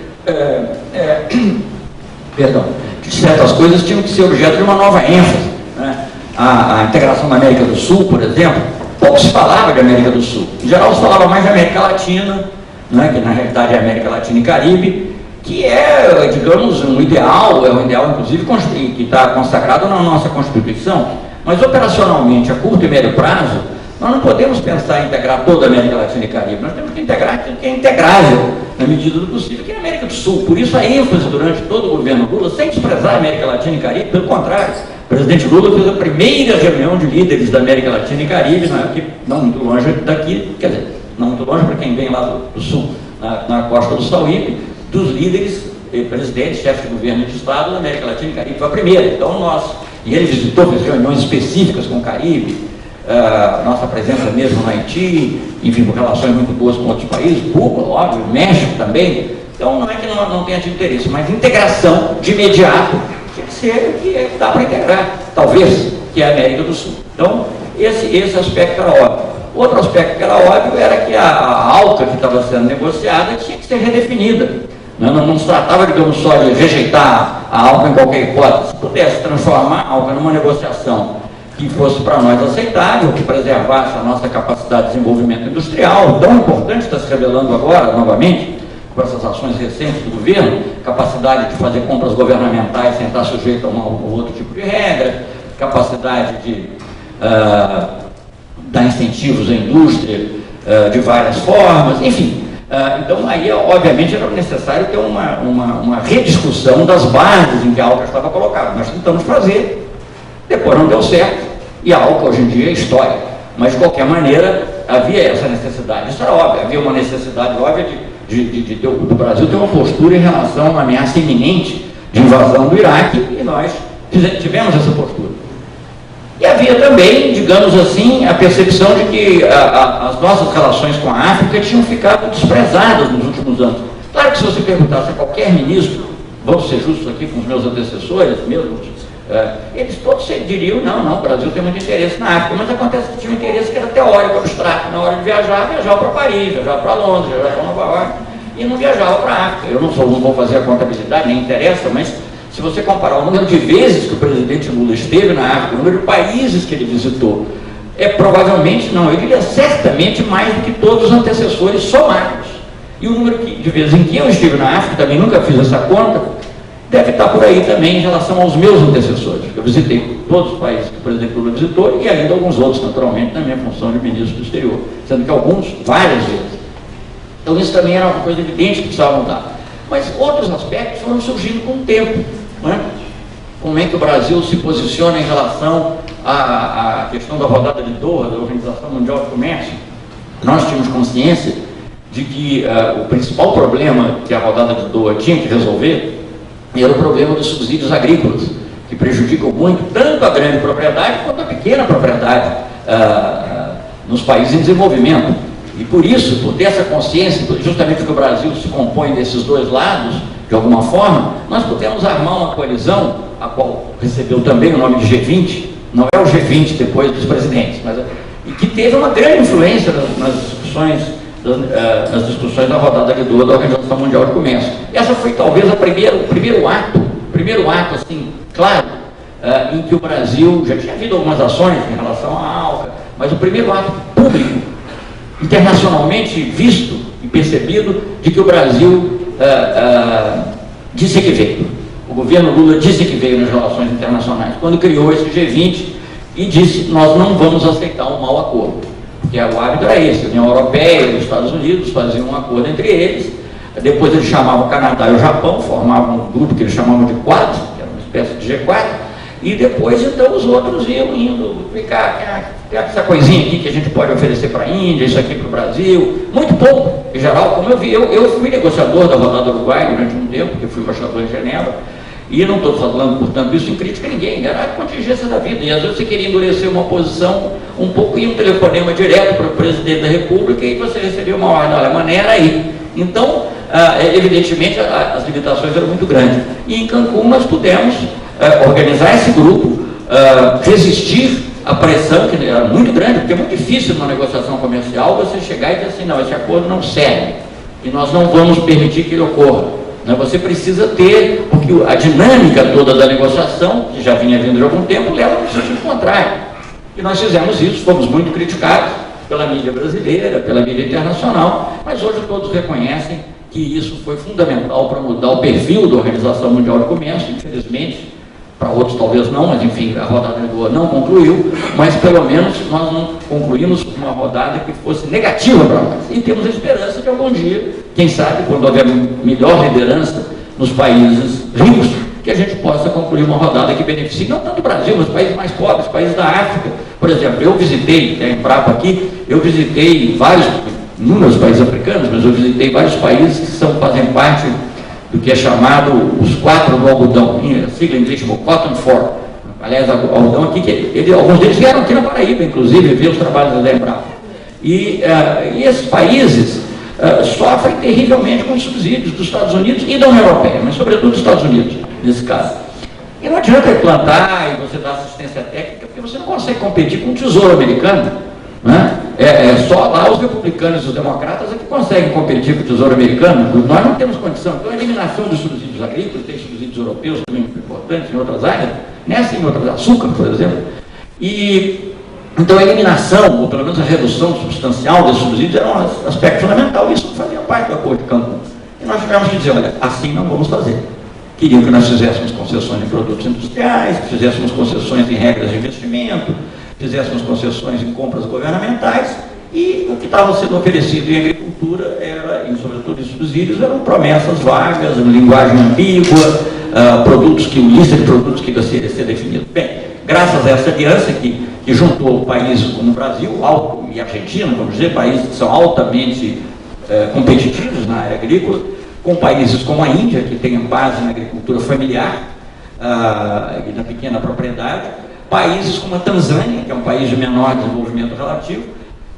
objeto de uma nova ênfase, né? A integração da América do Sul, por exemplo, pouco se falava de América do Sul. Em geral se falava mais de América Latina, né? Que na realidade é América Latina e Caribe, que é, digamos, um ideal inclusive que está consagrado na nossa Constituição, mas operacionalmente, a curto e médio prazo, nós não podemos pensar em integrar toda a América Latina e Caribe, nós temos que integrar aquilo que é integrável, na medida do possível, que é a América do Sul. Por isso a ênfase durante todo o governo Lula, sem desprezar a América Latina e Caribe, pelo contrário, O presidente Lula fez a primeira reunião de líderes da América Latina e Caribe, não muito longe daqui, quer dizer, não muito longe para quem vem lá do sul, na costa do Sauípe, dos líderes, presidentes, chefes de governo e de Estado da América Latina e Caribe. Foi a primeira. Então e ele visitou, fez reuniões específicas com o Caribe, nossa presença mesmo no Haiti, enfim, com relações muito boas com outros países, Cuba, óbvio, México também. Então não é que não tenha tido interesse, mas integração de imediato tinha que ser o que dá para integrar, talvez, que é a América do Sul. Então, esse aspecto era óbvio. Outro aspecto que era óbvio era que a ALCA que estava sendo negociada tinha que ser redefinida. Não se tratava, digamos, só de rejeitar a ALCA em qualquer hipótese. Se pudesse transformar a ALCA numa negociação que fosse para nós aceitável, que preservasse a nossa capacidade de desenvolvimento industrial, tão importante, está se revelando agora, novamente, com essas ações recentes do governo, capacidade de fazer compras governamentais sem estar sujeito a um ou outro tipo de regra, capacidade de dar incentivos à indústria de várias formas, enfim. Então, aí, obviamente, era necessário ter uma rediscussão das bases em que a ALCA estava colocada. Nós tentamos fazer, depois não deu certo, e a ALCA hoje em dia é história. Mas, de qualquer maneira, havia essa necessidade. Isso era óbvio, havia uma necessidade óbvia do Brasil ter uma postura em relação a uma ameaça iminente de invasão do Iraque, e nós tivemos essa postura. E havia também, digamos assim, a percepção de que as nossas relações com a África tinham ficado desprezadas nos últimos anos. Claro que se você perguntasse a qualquer ministro, vamos ser justos aqui com os meus antecessores mesmo, eles todos diriam, não, o Brasil tem muito interesse na África, mas acontece que tinha um interesse que era teórico, abstrato. Na hora de viajava para Paris, viajava para Londres, viajava para Nova York, e não viajava para a África. Eu não vou fazer a contabilidade, nem interessa, mas se você comparar o número de vezes que o presidente Lula esteve na África, o número de países que ele visitou, provavelmente não, eu diria certamente mais do que todos os antecessores somados. E o número de vezes em que eu estive na África, também nunca fiz essa conta, deve estar por aí também em relação aos meus antecessores. Eu visitei todos os países que o presidente Lula visitou e ainda alguns outros, naturalmente, na minha função de ministro do exterior, sendo que alguns, várias vezes. Então isso também era uma coisa evidente que precisava mudar. Mas outros aspectos foram surgindo com o tempo. Não é? Como é que o Brasil se posiciona em relação à questão da rodada de Doha, da Organização Mundial de Comércio? Nós tínhamos consciência de que o principal problema que a rodada de Doha tinha que resolver era o problema dos subsídios agrícolas, que prejudicam muito tanto a grande propriedade quanto a pequena propriedade nos países em desenvolvimento. E por isso, por ter essa consciência, justamente porque o Brasil se compõe desses dois lados, de alguma forma, nós pudemos armar uma coalizão, a qual recebeu também o nome de G20, não é o G20 depois dos presidentes, mas e que teve uma grande influência nas discussões da rodada de Doha da Organização Mundial de Comércio. Essa foi talvez o primeiro ato, assim, claro, em que o Brasil já tinha havido algumas ações em relação à ALCA, mas o primeiro ato público, internacionalmente visto e percebido, de que o Brasil disse que veio. O governo Lula disse que veio nas relações internacionais, quando criou esse G20 e disse: nós não vamos aceitar um mau acordo. Porque o hábito era esse: a União Europeia e os Estados Unidos faziam um acordo entre eles, depois eles chamavam o Canadá e o Japão, formavam um grupo que eles chamavam de Quad, que era uma espécie de G4, e depois então os outros iam indo ficar essa coisinha aqui que a gente pode oferecer para a Índia, isso aqui para o Brasil, muito pouco, em geral, como eu vi. Eu fui negociador da rodada Uruguai durante um tempo, porque fui embaixador em Genebra, e não estou falando, portanto, isso em crítica a ninguém, era a contingência da vida, e às vezes você queria endurecer uma posição um pouco, ia um telefonema direto para o presidente da República e você recebia uma ordem: olha, a maneira era aí. Então, evidentemente, as limitações eram muito grandes. E em Cancún nós pudemos organizar esse grupo, resistir à pressão, que era muito grande, porque é muito difícil numa negociação comercial você chegar e dizer assim: não, esse acordo não serve, e nós não vamos permitir que ele ocorra. Você precisa ter, porque a dinâmica toda da negociação, que já vinha vindo de algum tempo, leva no sentido contrário. E nós fizemos isso, fomos muito criticados pela mídia brasileira, pela mídia internacional, mas hoje todos reconhecem que isso foi fundamental para mudar o perfil da Organização Mundial de Comércio. Infelizmente, para outros talvez não, mas enfim, a rodada de Doha não concluiu, mas pelo menos nós não concluímos uma rodada que fosse negativa para nós. E temos a esperança de algum dia, quem sabe, quando houver melhor liderança nos países ricos, que a gente possa possa concluir uma rodada que beneficie não tanto o Brasil, mas países mais pobres, países da África. Por exemplo, eu visitei, tem Embrapa aqui, eu visitei inúmeros países africanos, mas eu visitei vários países que fazem parte do que é chamado os 4 do algodão, sigla em inglês, Cotton 4. Aliás, algodão aqui, alguns deles vieram aqui na Paraíba, inclusive, ver os trabalhos da Embrapa. E esses países sofrem terrivelmente com os subsídios dos Estados Unidos e da União Europeia, mas sobretudo dos Estados Unidos, nesse caso. E não adianta plantar e você dar assistência técnica, porque você não consegue competir com o Tesouro Americano. Né? Só lá os republicanos e os democratas é que conseguem competir com o Tesouro Americano. Nós não temos condição. Então, a eliminação dos subsídios agrícolas, tem subsídios europeus também importantes em outras áreas, nessa e em outras, açúcar, por exemplo. Então, a eliminação, ou pelo menos a redução substancial desses subsídios, era um aspecto fundamental. Isso fazia parte do Acordo de Cancún. E nós tivemos que dizer, olha, assim não vamos fazer. Queriam que nós fizéssemos concessões em produtos industriais, que fizéssemos concessões em regras de investimento, fizéssemos concessões em compras governamentais, e o que estava sendo oferecido em agricultura, e sobretudo em subsídios, eram promessas vagas, linguagem ambígua, lista de produtos que devia ser definido. Bem, graças a essa aliança que juntou países como o Brasil e a Argentina, vamos dizer, países que são altamente competitivos na área agrícola, com países como a Índia, que tem base na agricultura familiar e na pequena propriedade, países como a Tanzânia, que é um país de menor desenvolvimento relativo,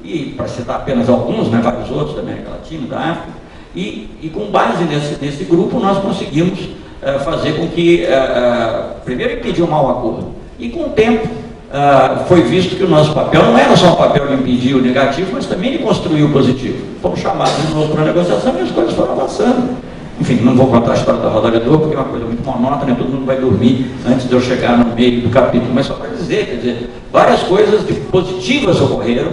e para citar apenas alguns, né, vários outros da América Latina, da África, e com base nesse grupo nós conseguimos fazer com que, primeiro, impedir um mau acordo, e com o tempo foi visto que o nosso papel não era só um papel de impedir o negativo, mas também de construir o positivo. Fomos chamados de novo para a negociação e as coisas foram avançando. Enfim, não vou contar a história da Rodalha do Ouro, porque é uma coisa muito monótona, todo mundo vai dormir antes de eu chegar no meio do capítulo, mas só para dizer, quer dizer, várias coisas positivas ocorreram,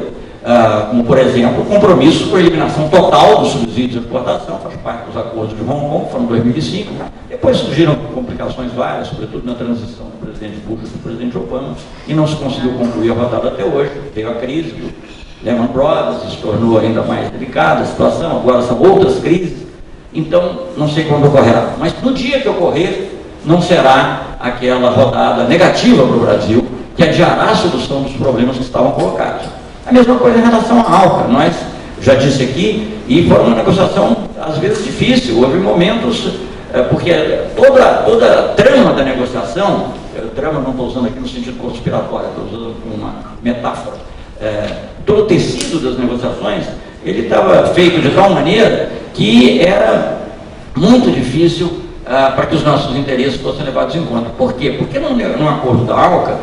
como, por exemplo, o compromisso com a eliminação total dos subsídios de exportação, faz parte dos acordos de Hong Kong, foram em 2005, depois surgiram complicações várias, sobretudo na transição do presidente Bush e do presidente Obama, e não se conseguiu concluir a rodada até hoje, veio a crise do Lehman Brothers, se tornou ainda mais delicada a situação, agora são outras crises. Então, não sei quando ocorrerá, mas no dia que ocorrer, não será aquela rodada negativa para o Brasil, que adiará a solução dos problemas que estavam colocados. A mesma coisa em relação à ALCA. Nós, já disse aqui, e foi uma negociação, às vezes, difícil. Houve momentos, porque toda a trama da negociação, trama não estou usando aqui no sentido conspiratório, estou usando uma metáfora, todo o tecido das negociações, ele estava feito de tal maneira que era muito difícil para que os nossos interesses fossem levados em conta. Por quê? Porque no acordo da ALCA,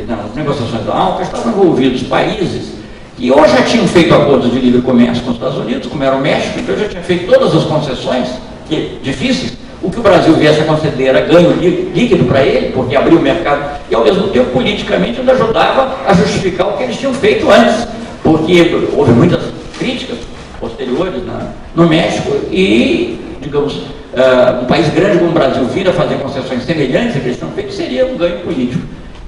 nas negociações da ALCA, estavam envolvidos países que ou já tinham feito acordos de livre comércio com os Estados Unidos, como era o México, então já tinha feito todas as concessões difíceis. O que o Brasil viesse a conceder era ganho líquido para ele, porque abriu o mercado, e ao mesmo tempo, politicamente, ainda ajudava a justificar o que eles tinham feito antes, porque houve muitas críticas posteriores no México e, digamos, um país grande como o Brasil vir a fazer concessões semelhantes a que eles tinham feito seria um ganho político.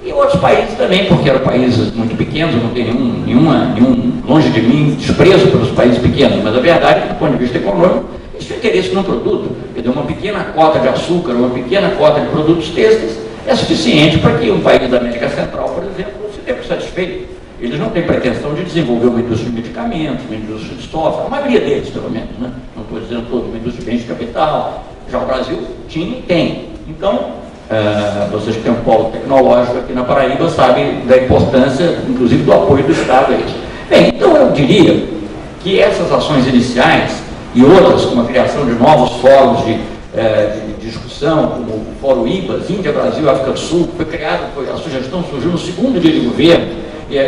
E outros países também, porque eram países muito pequenos, eu não tenho nenhum, longe de mim, desprezo pelos países pequenos, mas a verdade é que, do ponto de vista econômico, eles têm interesse no produto. Quer dizer, uma pequena cota de açúcar, uma pequena cota de produtos têxteis é suficiente para que um país da América Central, por exemplo, se dê por satisfeito. Eles não têm pretensão de desenvolver uma indústria de medicamentos, uma indústria de software, a maioria deles, pelo menos, né? Não estou dizendo todos, uma indústria de bens de capital. Já o Brasil tinha e tem. Então, vocês que têm um polo tecnológico aqui na Paraíba sabem da importância, inclusive, do apoio do Estado a isso. Bem, então eu diria que essas ações iniciais e outras, como a criação de novos fóruns de discussão, como o Fórum IBAS, Índia, Brasil, África do Sul, foi criado, a sugestão surgiu no segundo dia de governo,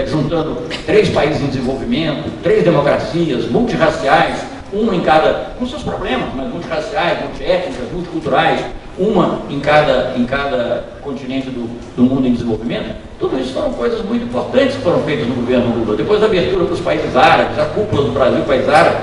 juntando 3 países em desenvolvimento, 3 democracias, multirraciais, uma em cada, com seus problemas, mas multirraciais, multiétnicas, multiculturais, uma em cada continente do mundo em desenvolvimento. Tudo isso foram coisas muito importantes que foram feitas no governo Lula. Depois a abertura para os países árabes, a cúpula do Brasil, país árabe,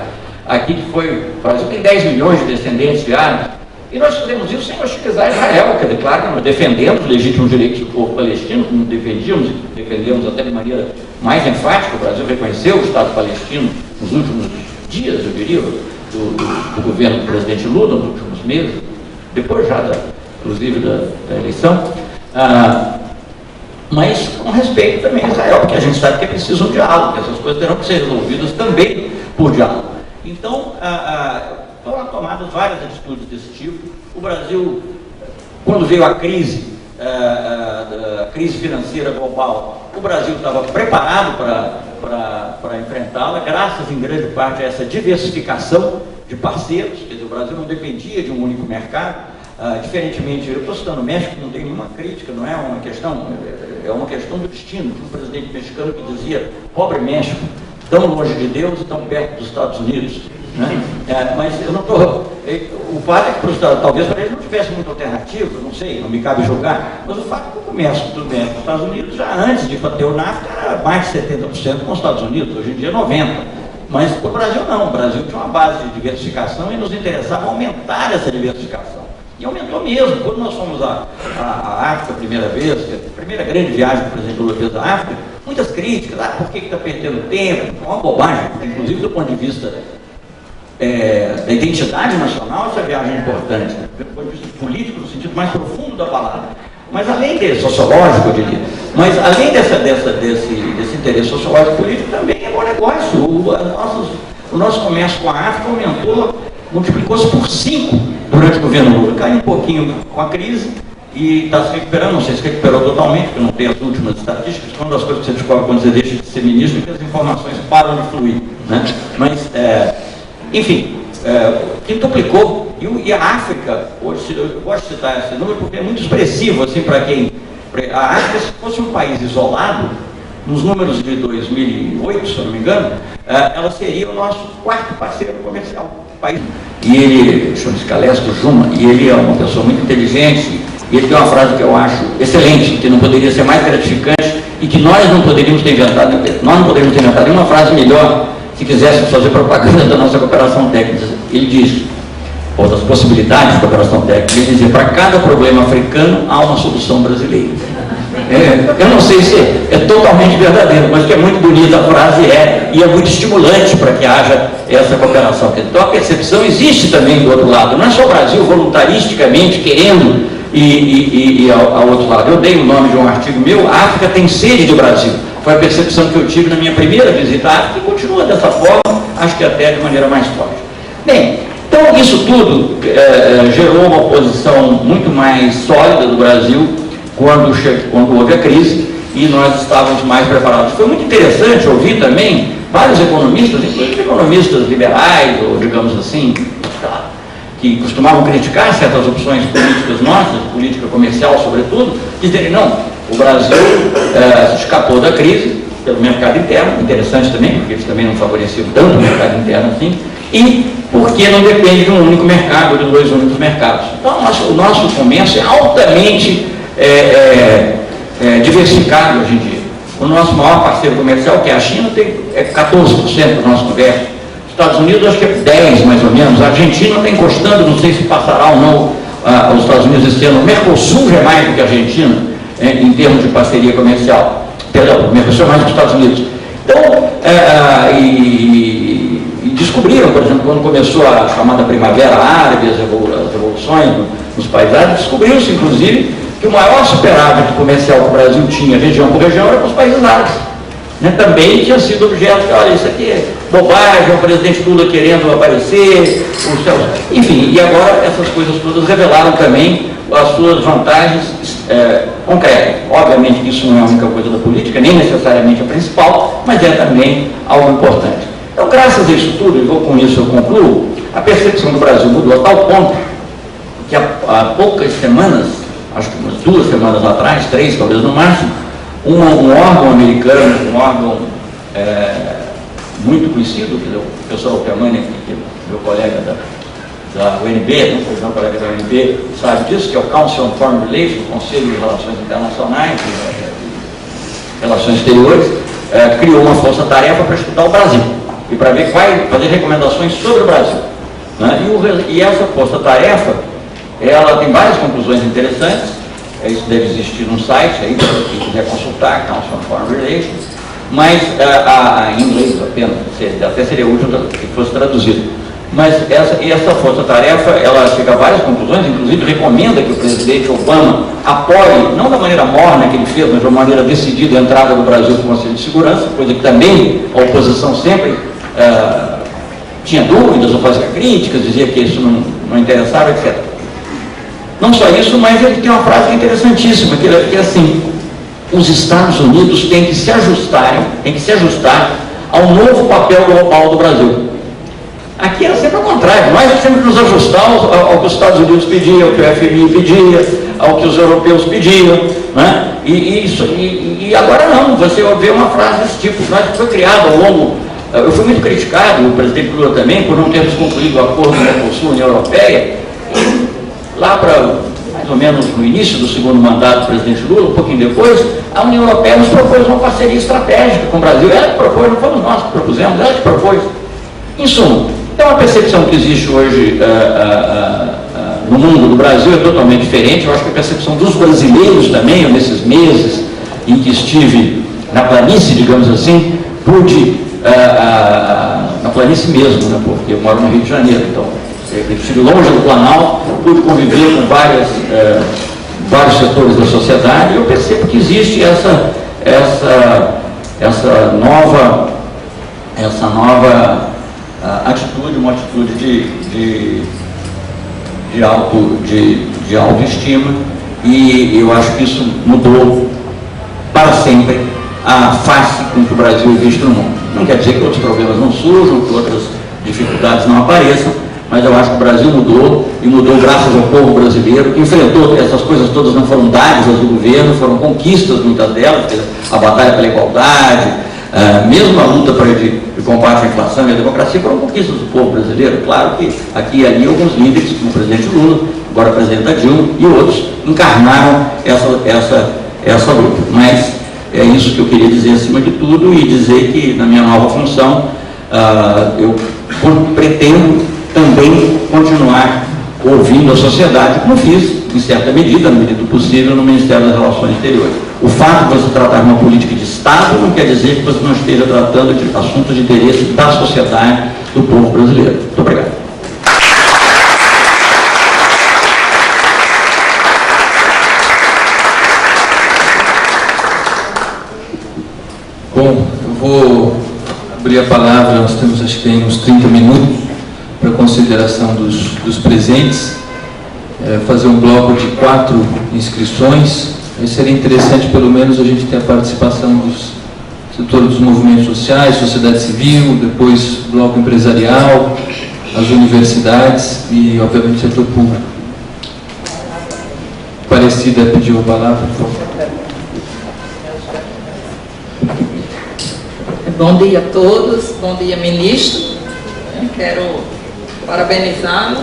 aqui que foi, o Brasil tem 10 milhões de descendentes de árabes, e nós fizemos isso sem hostilizar Israel, quer dizer, claro que nós defendemos os legítimos direitos do povo palestino, como defendemos até de maneira mais enfática. O Brasil reconheceu o Estado palestino nos últimos dias, eu diria, do governo do presidente Lula, nos últimos meses, depois já inclusive, da eleição, mas com respeito também a Israel, porque a gente sabe que é preciso um diálogo, que essas coisas terão que ser resolvidas também por diálogo. Então, foram tomadas várias atitudes desse tipo. O Brasil, quando veio a crise financeira global, o Brasil estava preparado para enfrentá-la, graças em grande parte a essa diversificação de parceiros. Quer dizer, o Brasil não dependia de um único mercado, diferentemente, eu estou citando o México, não tem nenhuma crítica, não é uma questão, é uma questão do destino. Tinha um presidente mexicano que dizia: pobre México, tão longe de Deus e tão perto dos Estados Unidos. Né? Mas eu não estou. O fato é que para os Estados, talvez para eles não tivesse muita alternativa, não sei, não me cabe julgar, mas o fato é que o comércio do México com os Estados Unidos, já antes de ter o NAFTA, era mais de 70% com os Estados Unidos, hoje em dia 90%. Mas para o Brasil não, o Brasil tinha uma base de diversificação e nos interessava aumentar essa diversificação. E aumentou mesmo. Quando nós fomos à África a primeira vez, a primeira grande viagem que o presidente Lula fez à África, muitas críticas: por que está perdendo tempo? Uma bobagem, inclusive do ponto de vista da identidade nacional, essa viagem é importante, né? Do ponto de vista político, no sentido mais profundo da palavra. Mas além desse, sociológico, eu diria, mas além desse interesse sociológico e político, também é bom negócio. O nosso comércio com a África aumentou, multiplicou-se por 5 durante o governo Lula. Caiu um pouquinho com a crise e está se recuperando, não sei se recuperou totalmente, porque não tem as últimas estatísticas. Uma das coisas que você descobre quando você deixa de ser ministro é que as informações param de fluir, né? Mas, enfim, quintuplicou. E a África, hoje, eu gosto de citar esse número porque é muito expressivo, assim, para quem... A África, se fosse um país isolado, nos números de 2008, se eu não me engano, ela seria o nosso 4º parceiro comercial. País. E ele, chama-se Calexto Juma, e ele é uma pessoa muito inteligente, e ele tem uma frase que eu acho excelente, que não poderia ser mais gratificante, e que nós não poderíamos ter inventado nenhuma frase melhor se quiséssemos fazer propaganda da nossa cooperação técnica. Ele diz, ou das possibilidades de cooperação técnica, ele dizia: para cada problema africano há uma solução brasileira. Eu não sei se é totalmente verdadeiro, mas que é muito bonita a frase, e é muito estimulante para que haja essa cooperação. Então a percepção existe também do outro lado, não é só o Brasil voluntaristicamente querendo ir ao outro lado. Eu dei o nome de um artigo meu: a África tem sede de Brasil. Foi a percepção que eu tive na minha primeira visita à África e continua dessa forma, acho que até de maneira mais forte. Bem, então isso tudo gerou uma posição muito mais sólida do Brasil quando houve a crise, e nós estávamos mais preparados. Foi muito interessante ouvir também vários economistas, inclusive economistas liberais, ou digamos assim, que costumavam criticar certas opções políticas nossas, política comercial sobretudo, dizerem: não, o Brasil escapou da crise pelo mercado interno, interessante também, porque eles também não favoreciam tanto o mercado interno assim, e porque não depende de um único mercado ou de 2 únicos mercados. Então o nosso comércio é altamente diversificado hoje em dia. O nosso maior parceiro comercial, que é a China, é 14% do nosso comércio. Os Estados Unidos, acho que é 10% mais ou menos. A Argentina está encostando, não sei se passará ou não aos Estados Unidos esse ano. O Mercosul já é mais do que a Argentina, em termos de parceria comercial. Perdão, o Mercosul é mais do que os Estados Unidos. Então, e descobriram, por exemplo, quando começou a chamada Primavera Árabe, as revoluções nos países árabes, descobriu-se, inclusive, que o maior superávit comercial que o Brasil tinha, região por região, era com os países árabes. Também tinha sido objeto de: olha, isso aqui é bobagem, o presidente Lula querendo aparecer, enfim, e agora essas coisas todas revelaram também as suas vantagens concretas. Obviamente que isso não é a única coisa da política, nem necessariamente a principal, mas é também algo importante. Então, graças a isso tudo, e com isso eu concluo, a percepção do Brasil mudou a tal ponto que há poucas semanas, acho que umas 2 semanas atrás, 3 talvez no máximo, um órgão americano, um órgão muito conhecido, que é o professor Alpermani, que é meu colega da UNB, não foi meu colega da UNB, sabe disso, que é o Council on Foreign Relations, o Conselho de Relações Internacionais, Relações Exteriores, criou uma força-tarefa para estudar o Brasil e para ver fazer recomendações sobre o Brasil. Né? E essa força-tarefa, ela tem várias conclusões interessantes. Isso deve existir num site aí, para quem quiser consultar, Council on Foreign Relations, mas em inglês apenas, até seria útil que fosse traduzido. Mas essa força-tarefa, ela chega a várias conclusões, inclusive recomenda que o presidente Obama apoie, não da maneira morna que ele fez, mas de uma maneira decidida, a entrada do Brasil no Conselho de Segurança, coisa que também a oposição sempre tinha dúvidas ou fazia críticas, dizia que isso não interessava, etc. Não só isso, mas ele tem uma frase que é interessantíssima, que é assim: os Estados Unidos têm que se ajustar ao novo papel global do Brasil. Aqui era sempre ao contrário, nós temos que nos ajustar ao que os Estados Unidos pediam, ao que o FMI pedia, ao que os europeus pediam, né? E agora não, você vê uma frase desse tipo. Nós foi criado ao longo, eu fui muito criticado, o presidente Lula também, por não termos concluído o acordo com a Mercosul-União Europeia, e lá para mais ou menos no início do segundo mandato do presidente Lula, um pouquinho depois, a União Europeia nos propôs uma parceria estratégica com o Brasil. Ela que propôs, não fomos nós que propusemos, ela que propôs. Em suma, é uma percepção que existe hoje no mundo do Brasil, é totalmente diferente. Eu acho que a percepção dos brasileiros também, eu, nesses meses em que estive na planície, digamos assim, pude, na planície mesmo, né, porque eu moro no Rio de Janeiro, então eu estive longe do Planalto, pude conviver com vários setores da sociedade, e eu percebo que existe essa nova atitude, uma atitude de autoestima, e eu acho que isso mudou para sempre a face com que o Brasil existe no mundo. Não quer dizer que outros problemas não surjam, que outras dificuldades não apareçam, mas eu acho que o Brasil mudou, e mudou graças ao povo brasileiro, que enfrentou essas coisas todas. Não foram dádivas do governo, foram conquistas, muitas delas, a batalha pela igualdade, mesmo a luta de combate à inflação e à democracia, foram conquistas do povo brasileiro. Claro que aqui e ali alguns líderes, como o presidente Lula, agora o presidente Dilma e outros, encarnaram essa luta. Mas é isso que eu queria dizer acima de tudo, e dizer que na minha nova função eu pretendo também continuar ouvindo a sociedade, como fiz, em certa medida, na medida do possível, no Ministério das Relações Exteriores. O fato de você tratar uma política de Estado não quer dizer que você não esteja tratando de assuntos de interesse da sociedade, do povo brasileiro. Muito obrigado. Bom, eu vou abrir a palavra, nós temos acho que tem uns 30 minutos para consideração dos presentes, fazer um bloco de 4 inscrições. Seria interessante pelo menos a gente ter a participação dos setores dos movimentos sociais, sociedade civil, depois bloco empresarial, as universidades e obviamente o setor público. Aparecida pediu a palavra, por favor. Bom dia a todos, bom dia ministro. Eu quero parabenizá-lo.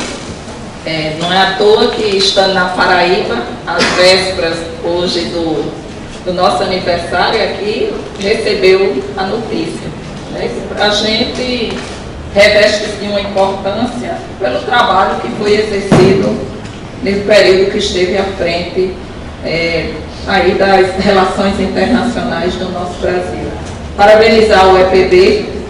Não é à toa que, estando na Paraíba, às vésperas hoje do nosso aniversário aqui, recebeu a notícia. Isso para a gente reveste de uma importância pelo trabalho que foi exercido nesse período que esteve à frente aí das relações internacionais do nosso Brasil. Parabenizar o EPB.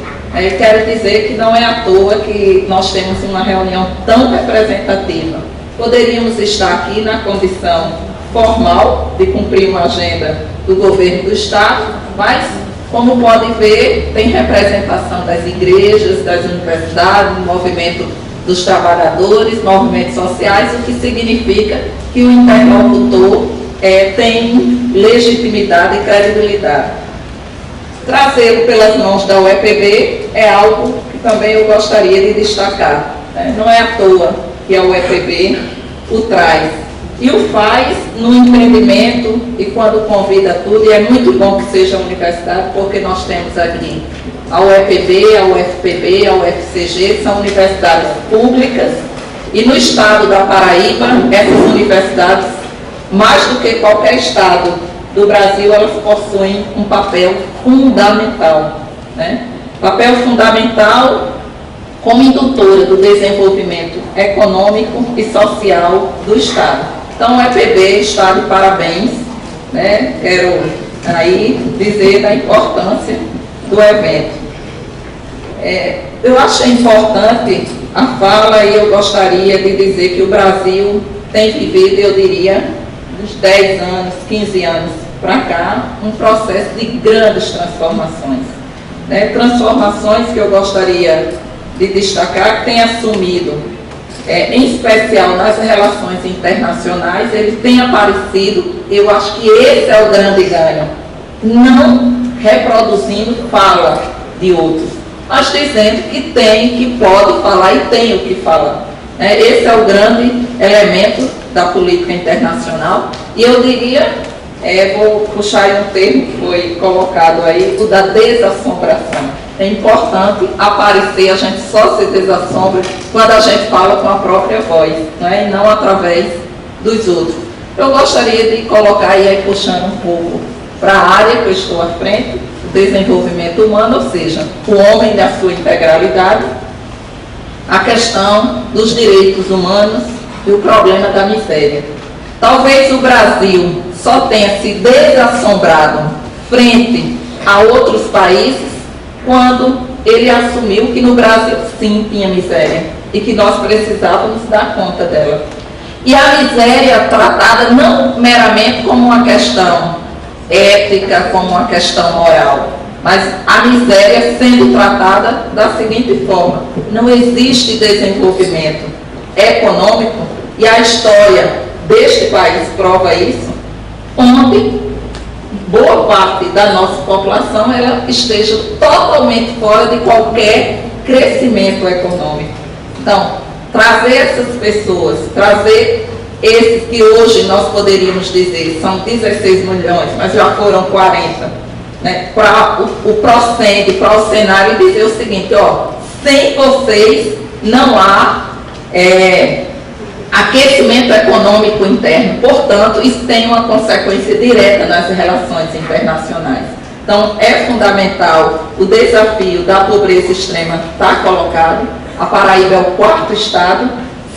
Quero dizer que não é à toa que nós temos uma reunião tão representativa. Poderíamos estar aqui na condição formal de cumprir uma agenda do governo do Estado, mas, como podem ver, tem representação das igrejas, das universidades, do movimento dos trabalhadores, movimentos sociais, o que significa que o interlocutor tem legitimidade e credibilidade. Trazê-lo pelas mãos da UEPB é algo que também eu gostaria de destacar. Não é à toa que a UEPB o traz e o faz no empreendimento e quando convida tudo, e é muito bom que seja a universidade, porque nós temos aqui a UEPB, a UFPB, a UFCG, são universidades públicas, e no estado da Paraíba, essas universidades, mais do que qualquer estado do Brasil, elas possuem um papel fundamental, papel fundamental como indutora do desenvolvimento econômico e social do Estado. Então, o EPB está de parabéns, quero aí dizer da importância do evento. Eu achei importante a fala e eu gostaria de dizer que o Brasil tem vivido, eu diria, uns 10 anos, 15 anos para cá, um processo de grandes transformações. Né? Transformações que eu gostaria de destacar, que tem assumido, em especial nas relações internacionais, ele tem aparecido, eu acho que esse é o grande ganho, não reproduzindo fala de outros, mas dizendo que tem, que pode falar e tem o que falar. Esse é o grande elemento da política internacional. E eu diria, vou puxar aí um termo que foi colocado aí, o da desassombração. É importante aparecer, a gente só se desassombra quando a gente fala com a própria voz, né? E não através dos outros. Eu gostaria de colocar aí puxando um pouco para a área que eu estou à frente, o desenvolvimento humano, ou seja, o homem na sua integralidade, a questão dos direitos humanos e o problema da miséria. Talvez o Brasil só tenha se desassombrado frente a outros países quando ele assumiu que no Brasil sim tinha miséria e que nós precisávamos dar conta dela. E a miséria tratada não meramente como uma questão ética, como uma questão moral, mas a miséria sendo tratada da seguinte forma: não existe desenvolvimento econômico, e a história deste país prova isso, onde boa parte da nossa população ela esteja totalmente fora de qualquer crescimento econômico. Então, trazer essas pessoas, trazer esses que hoje nós poderíamos dizer são 16 milhões, mas já foram 40, né, para o Procende, para o cenário, e dizer o seguinte: ó, sem vocês não há aquecimento econômico interno, portanto, isso tem uma consequência direta nas relações internacionais. Então, é fundamental o desafio da pobreza extrema está colocado. A Paraíba é o 4º estado.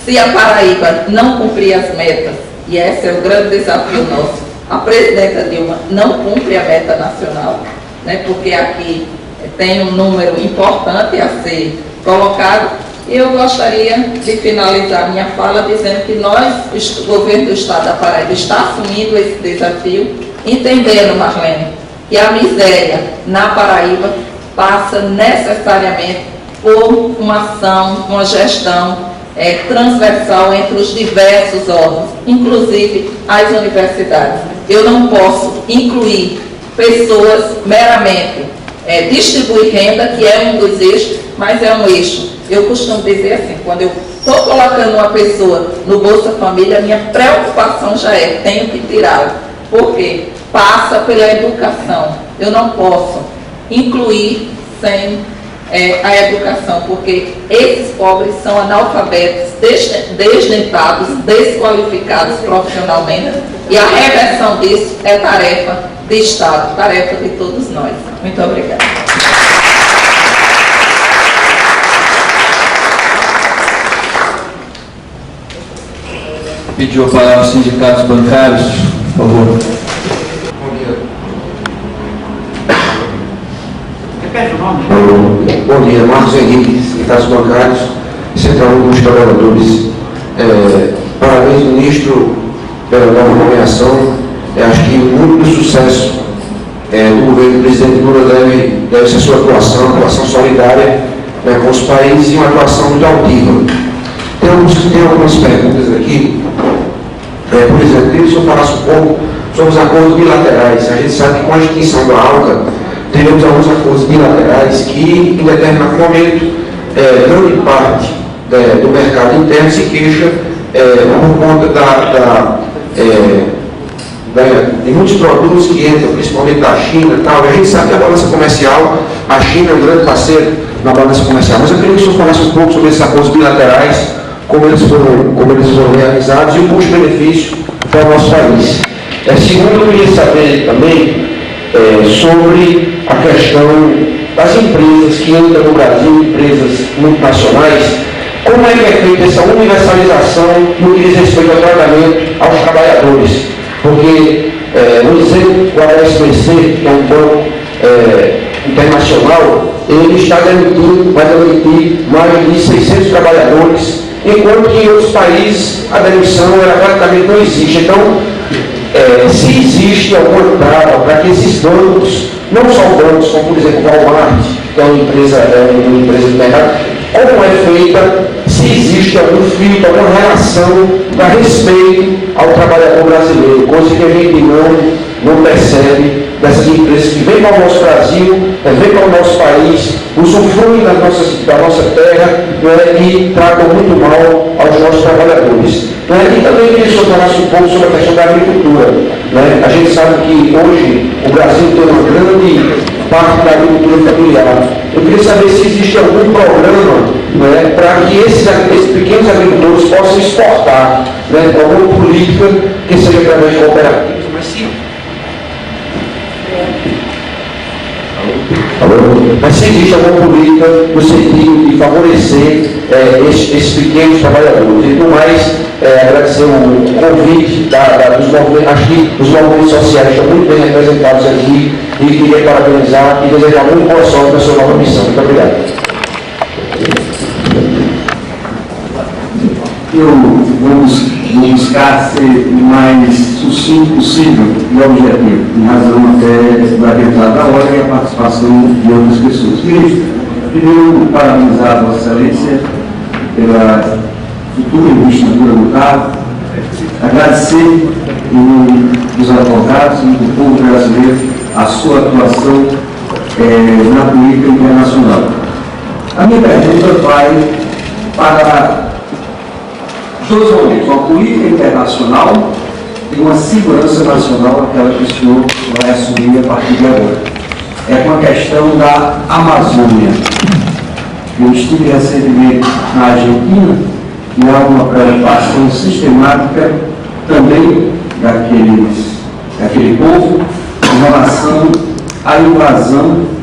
Se a Paraíba não cumprir as metas, e esse é o grande desafio nosso, a presidenta Dilma não cumpre a meta nacional, né, porque aqui tem um número importante a ser colocado. Eu gostaria de finalizar minha fala dizendo que nós, o governo do estado da Paraíba, está assumindo esse desafio, entendendo, Marlene, que a miséria na Paraíba passa necessariamente por uma ação, uma gestão transversal entre os diversos órgãos, inclusive as universidades. Eu não posso incluir pessoas meramente distribuir renda, que é um dos eixos, mas é um eixo. Eu costumo dizer assim, quando eu estou colocando uma pessoa no Bolsa Família, a minha preocupação já tenho que tirá-la. Por quê? Passa pela educação. Eu não posso incluir sem a educação, porque esses pobres são analfabetos, desdentados, desqualificados profissionalmente, e a reversão disso é tarefa de Estado, tarefa de todos nós. Muito obrigada. Pediu a palavra os sindicatos bancários, por favor. Bom dia, Marcos Henrique, sindicatos bancários, Central dos Trabalhadores. Parabéns, ministro, pela nova nomeação. Acho que muito do sucesso do governo do presidente Lula deve ser sua atuação solidária, né, com os países, e uma atuação muito altiva. Tem algumas perguntas aqui. Por exemplo, queria que o senhor falasse um pouco sobre os acordos bilaterais. A gente sabe que com a extinção da ALCA, teremos alguns acordos bilaterais que, em determinado momento, grande parte do mercado interno se queixa por conta de muitos produtos que entram, principalmente da China e tal. A gente sabe que a balança comercial, a China é um grande parceiro na balança comercial, mas eu queria que o senhor falasse um pouco sobre esses acordos bilaterais, como eles foram realizados e o custo-benefício para o nosso país. Segundo, eu queria saber também sobre a questão das empresas que entram no Brasil, empresas multinacionais, como é que é feita essa universalização no que diz respeito ao tratamento aos trabalhadores? Porque, vou dizer, o HSBC, que é um banco internacional, ele está demitindo, vai demitir mais de 600 trabalhadores, enquanto que em outros países a demissão praticamente não existe. Então, se existe alguma trava para que esses bancos, não só bancos, como por exemplo o Walmart, que é uma empresa do mercado, como é feita, se existe algum filtro, alguma relação para respeito ao trabalhador brasileiro, coisa que a gente não percebe dessas empresas que vêm para o nosso Brasil, vêm para o nosso país, usufruem da nossa terra, e tratam muito mal aos nossos trabalhadores. E também queria falar um pouco sobre a questão da agricultura. A gente sabe que hoje o Brasil tem uma grande parte da agricultura familiar. Eu queria saber se existe algum programa para que esses pequenos agricultores possam exportar, alguma política que seja através de cooperativas. Mas se existe alguma política no sentido de favorecer esses pequenos trabalhadores. E, por mais, agradecer o convite dos movimentos, acho que os movimentos sociais estão muito bem representados aqui, e queria parabenizar e desejar muito boa sorte na sua nova missão. Muito obrigado. Eu vou buscar ser o mais sucinto possível e objetivo, em razão até da entrada da hora e a participação de outras pessoas. Ministro, primeiro, parabenizar a Vossa Excelência pela futura investidura no cargo, agradecer dos advogados e do povo brasileiro a sua atuação na política internacional. A minha pergunta vai para dois momentos, uma política internacional e uma segurança nacional, aquela que o senhor vai assumir a partir de agora. É com a questão da Amazônia. Eu estive recentemente na Argentina e há uma preocupação sistemática também daquele povo em relação à invasão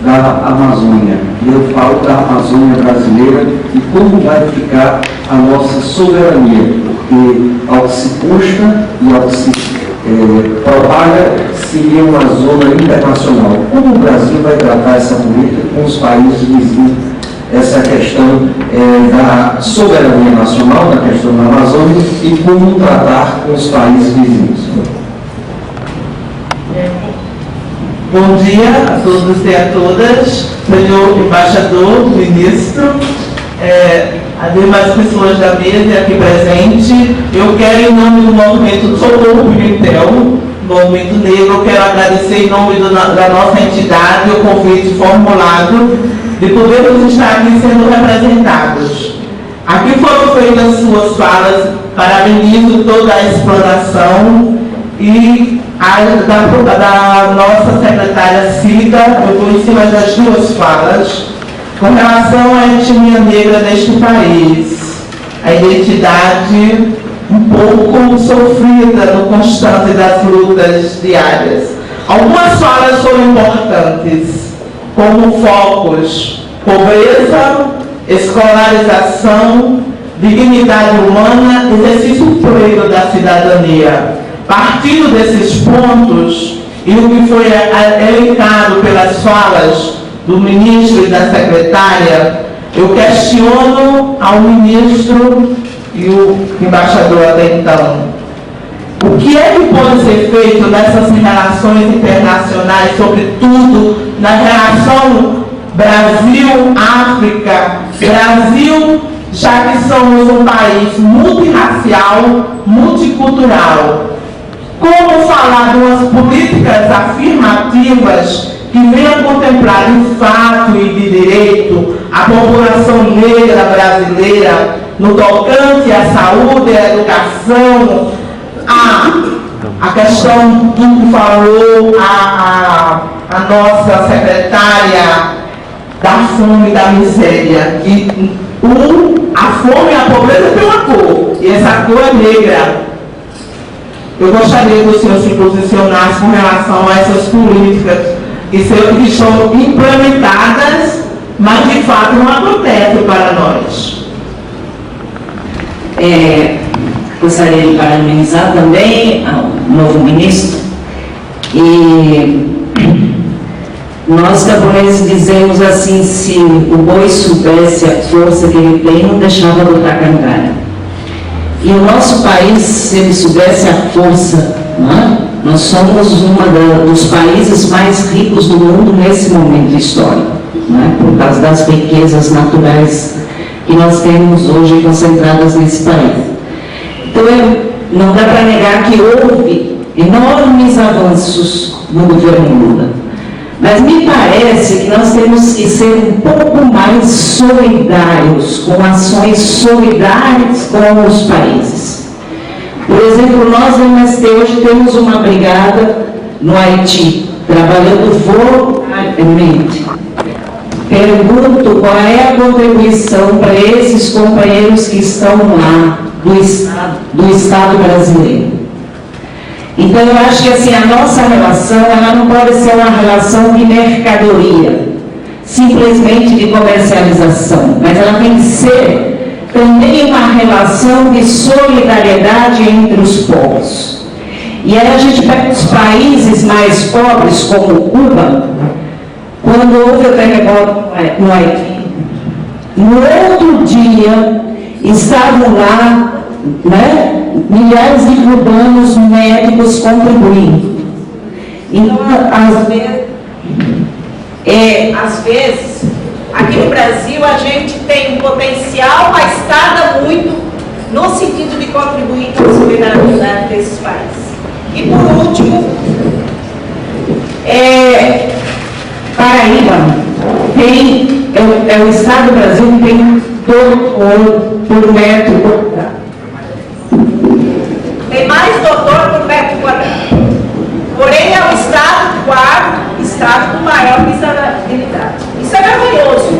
da Amazônia. E eu falo da Amazônia brasileira e como vai ficar a nossa soberania, porque ao que se custa e ao que se propaga, seria uma zona internacional. Como o Brasil vai tratar essa política com os países vizinhos? Essa questão da soberania nacional, da questão da Amazônia, e como tratar com os países vizinhos. Bom dia a todos e a todas, senhor embaixador, ministro, as demais pessoas da mesa aqui presente. Eu quero, em nome do movimento Socorro Pimentel, Movimento Negro, eu quero agradecer em nome da nossa entidade o convite formulado de podermos estar aqui sendo representados. Aqui foram feitas suas falas, parabenizo toda a explanação e da nossa secretária Cida, eu vou em cima das duas falas, com relação à etnia negra deste país, a identidade um pouco sofrida no constante das lutas diárias. Algumas falas foram importantes, como focos: pobreza, escolarização, dignidade humana, exercício pleno da cidadania. Partindo desses pontos, e o que foi elencado pelas falas do ministro e da secretária, eu questiono ao ministro e o embaixador até então: o que é que pode ser feito nessas relações internacionais, sobretudo na relação Brasil-África, Brasil, já que somos um país multirracial, multicultural? Como falar de umas políticas afirmativas que venham contemplar de fato e de direito a população negra brasileira no tocante à saúde, à educação, a questão do que falou a nossa secretária da fome e da miséria? E a fome e a pobreza tem uma cor, e essa cor é negra. Eu gostaria que o senhor se posicionasse com relação a essas políticas que são implementadas, mas de fato não acontecem para nós. Gostaria de parabenizar também ao novo ministro e Nós, camponeses, dizemos assim: se o boi soubesse a força que ele tem, não deixava lutar cangalha. E o nosso país, se ele soubesse a força, não é? Nós somos dos países mais ricos do mundo nesse momento histórico, não é? Por causa das riquezas naturais que nós temos hoje concentradas nesse país. Então, não dá para negar que houve enormes avanços no governo Lula. Mas me parece que nós temos que ser um pouco mais solidários, com ações solidárias com os países. Por exemplo, nós no MST hoje temos uma brigada no Haiti, trabalhando voluntariamente. Pergunto qual é a contribuição para esses companheiros que estão lá do Estado brasileiro. Então, eu acho que assim, a nossa relação, ela não pode ser uma relação de mercadoria, simplesmente de comercialização, mas ela tem que ser também uma relação de solidariedade entre os povos. E aí a gente pega os países mais pobres, como Cuba, quando houve o terremoto no Haiti, no outro dia estavam lá, né, milhares de cubanos médicos contribuindo. Então, às vezes, aqui no Brasil, a gente tem um potencial, mas tarda muito no sentido de contribuir com a solidariedade desses países. E, por último, Paraíba é o estado do Brasil que tem doutor por metro quadrado. Tem mais doutor por metro quadrado. Porém, é o estado quarto, estado com maior miserabilidade. Isso é vergonhoso.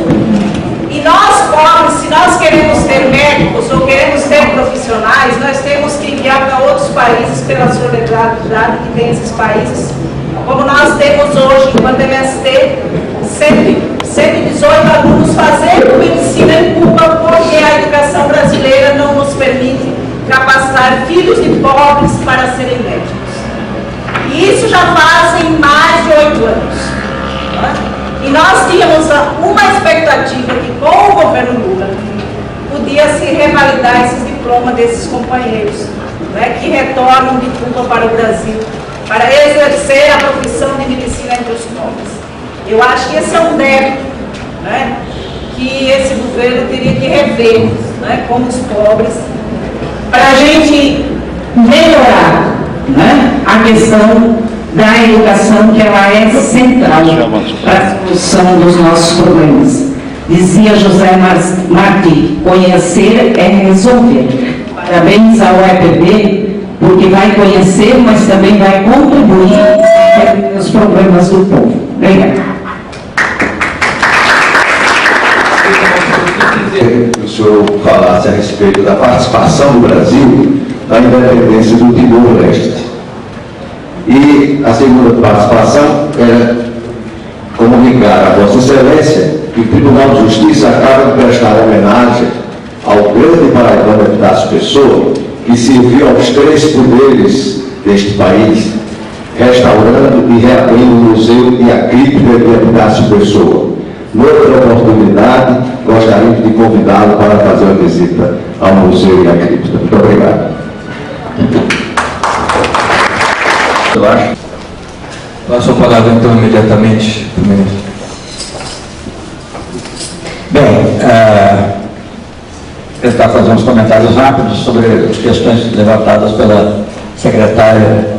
E nós, pobres, se nós queremos ter médicos ou queremos ter profissionais, nós temos que enviar para outros países pela solidariedade que tem esses países. Como nós temos hoje, enquanto MST, 118 alunos fazendo medicina em Cuba, porque a educação brasileira não nos permite capacitar filhos de pobres para serem médicos. E isso já fazem mais de 8 anos. E nós tínhamos uma expectativa que com o governo Lula podia se revalidar esses diplomas desses companheiros, né, que retornam de Cuba para o Brasil, para exercer a profissão de medicina entre os pobres. Eu acho que esse é um débito, né, que esse governo teria que rever, né, com os pobres, para a gente melhorar, né, a questão da educação, que ela é central para a solução dos nossos problemas. Dizia José Martí: conhecer é resolver. Parabéns ao EPB, porque vai conhecer, mas também vai contribuir para os problemas do povo. Obrigada. Que o senhor falasse a respeito da participação do Brasil na independência do Timor-Leste. E a segunda participação é comunicar a Vossa Excelência que o Tribunal de Justiça acaba de prestar homenagem ao grande paraibano Epitácio Pessoa, que serviu aos 3 poderes deste país, restaurando e reabrindo o Museu e a Cripta de Epitácio Pessoa. Noutra oportunidade, gostaria de convidá-lo para fazer uma visita ao Museu e à Cripta. Muito obrigado. Eu acho. Passo a palavra então imediatamente. Bem, tentar fazer uns comentários rápidos sobre as questões levantadas pela secretária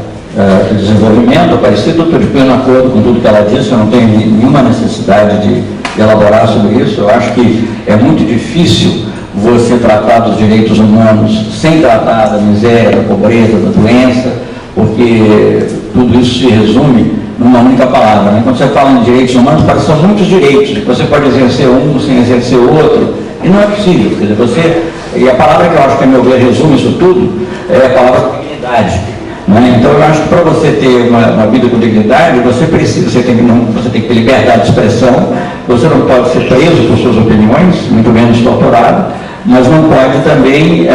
de Desenvolvimento. Aparecido, estou de pleno acordo com tudo que ela disse, eu não tenho nenhuma necessidade de elaborar sobre isso. Eu acho que é muito difícil você tratar dos direitos humanos sem tratar da miséria, da pobreza, da doença, porque tudo isso se resume numa única palavra, né? Quando você fala em direitos humanos, parece que são muitos direitos, você pode exercer um sem exercer o outro, e não é possível. Quer dizer, e a palavra que eu acho que, a meu ver, resume isso tudo, é a palavra dignidade. Né? Então, eu acho que para você ter uma vida com dignidade, você tem que ter liberdade de expressão, você não pode ser preso por suas opiniões, muito menos torturado, mas não pode também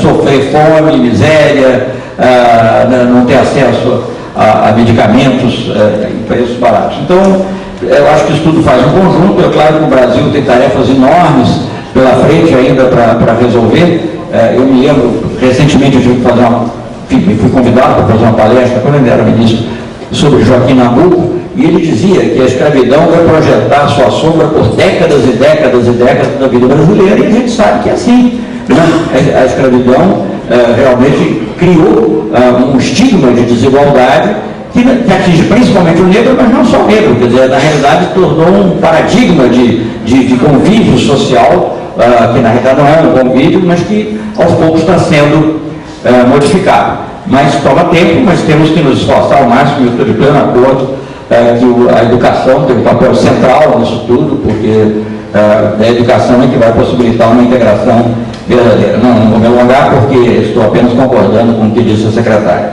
sofrer fome, miséria, não ter acesso a medicamentos em preços baratos. Então, eu acho que isso tudo faz um conjunto. É claro que o Brasil tem tarefas enormes pela frente ainda para resolver. Eu me lembro, recentemente eu tive que fazer fui convidado para fazer uma palestra, quando ele era ministro, sobre Joaquim Nabuco, e ele dizia que a escravidão vai projetar sua sombra por décadas e décadas e décadas da vida brasileira, e a gente sabe que é assim. Né? A escravidão realmente criou um estigma de desigualdade que atinge principalmente o negro, mas não só o negro, quer dizer, na realidade tornou um paradigma de convívio social, que na realidade não é um convívio, mas que aos poucos está sendo modificado. Mas toma tempo, mas temos que nos esforçar ao máximo, e eu estou de pleno acordo que a educação tem um papel central nisso tudo, porque a educação é que vai possibilitar uma integração verdadeira. Não vou me alongar, porque estou apenas concordando com o que disse a secretária.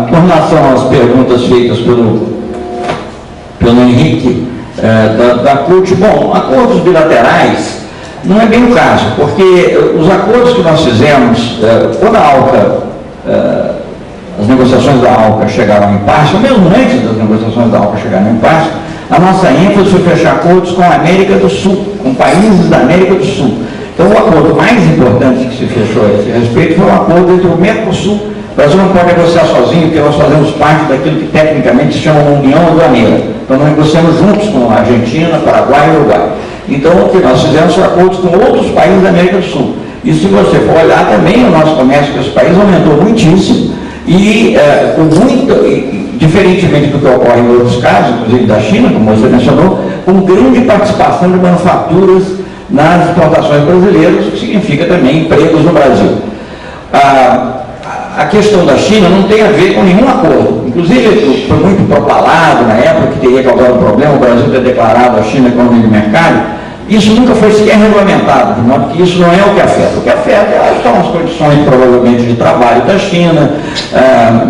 Com relação às perguntas feitas pelo Henrique, da CUT, bom, acordos bilaterais não é bem o caso, porque os acordos que nós fizemos, quando a ALCA, as negociações da ALCA chegaram em impasse, ou mesmo antes das negociações da ALCA chegarem em impasse, a nossa ênfase foi fechar acordos com a América do Sul, com países da América do Sul. Então, o acordo mais importante que se fechou a esse respeito foi um acordo entre o Mercosul. O Brasil não pode negociar sozinho, porque nós fazemos parte daquilo que tecnicamente se chama União Aduaneira. Então, nós negociamos juntos com a Argentina, Paraguai e Uruguai. Então, o que nós fizemos foi acordos com outros países da América do Sul. E se você for olhar também, o nosso comércio com esses países aumentou muitíssimo e, diferentemente do que ocorre em outros casos, inclusive da China, como você mencionou, com grande participação de manufaturas nas exportações brasileiras, o que significa também empregos no Brasil. A questão da China não tem a ver com nenhum acordo. Inclusive, foi muito propalado na época que teria causado um problema o Brasil ter declarado a China economia de mercado. Isso nunca foi sequer regulamentado, de modo que isso não é o que afeta. O que afeta são as condições, provavelmente, de trabalho da China,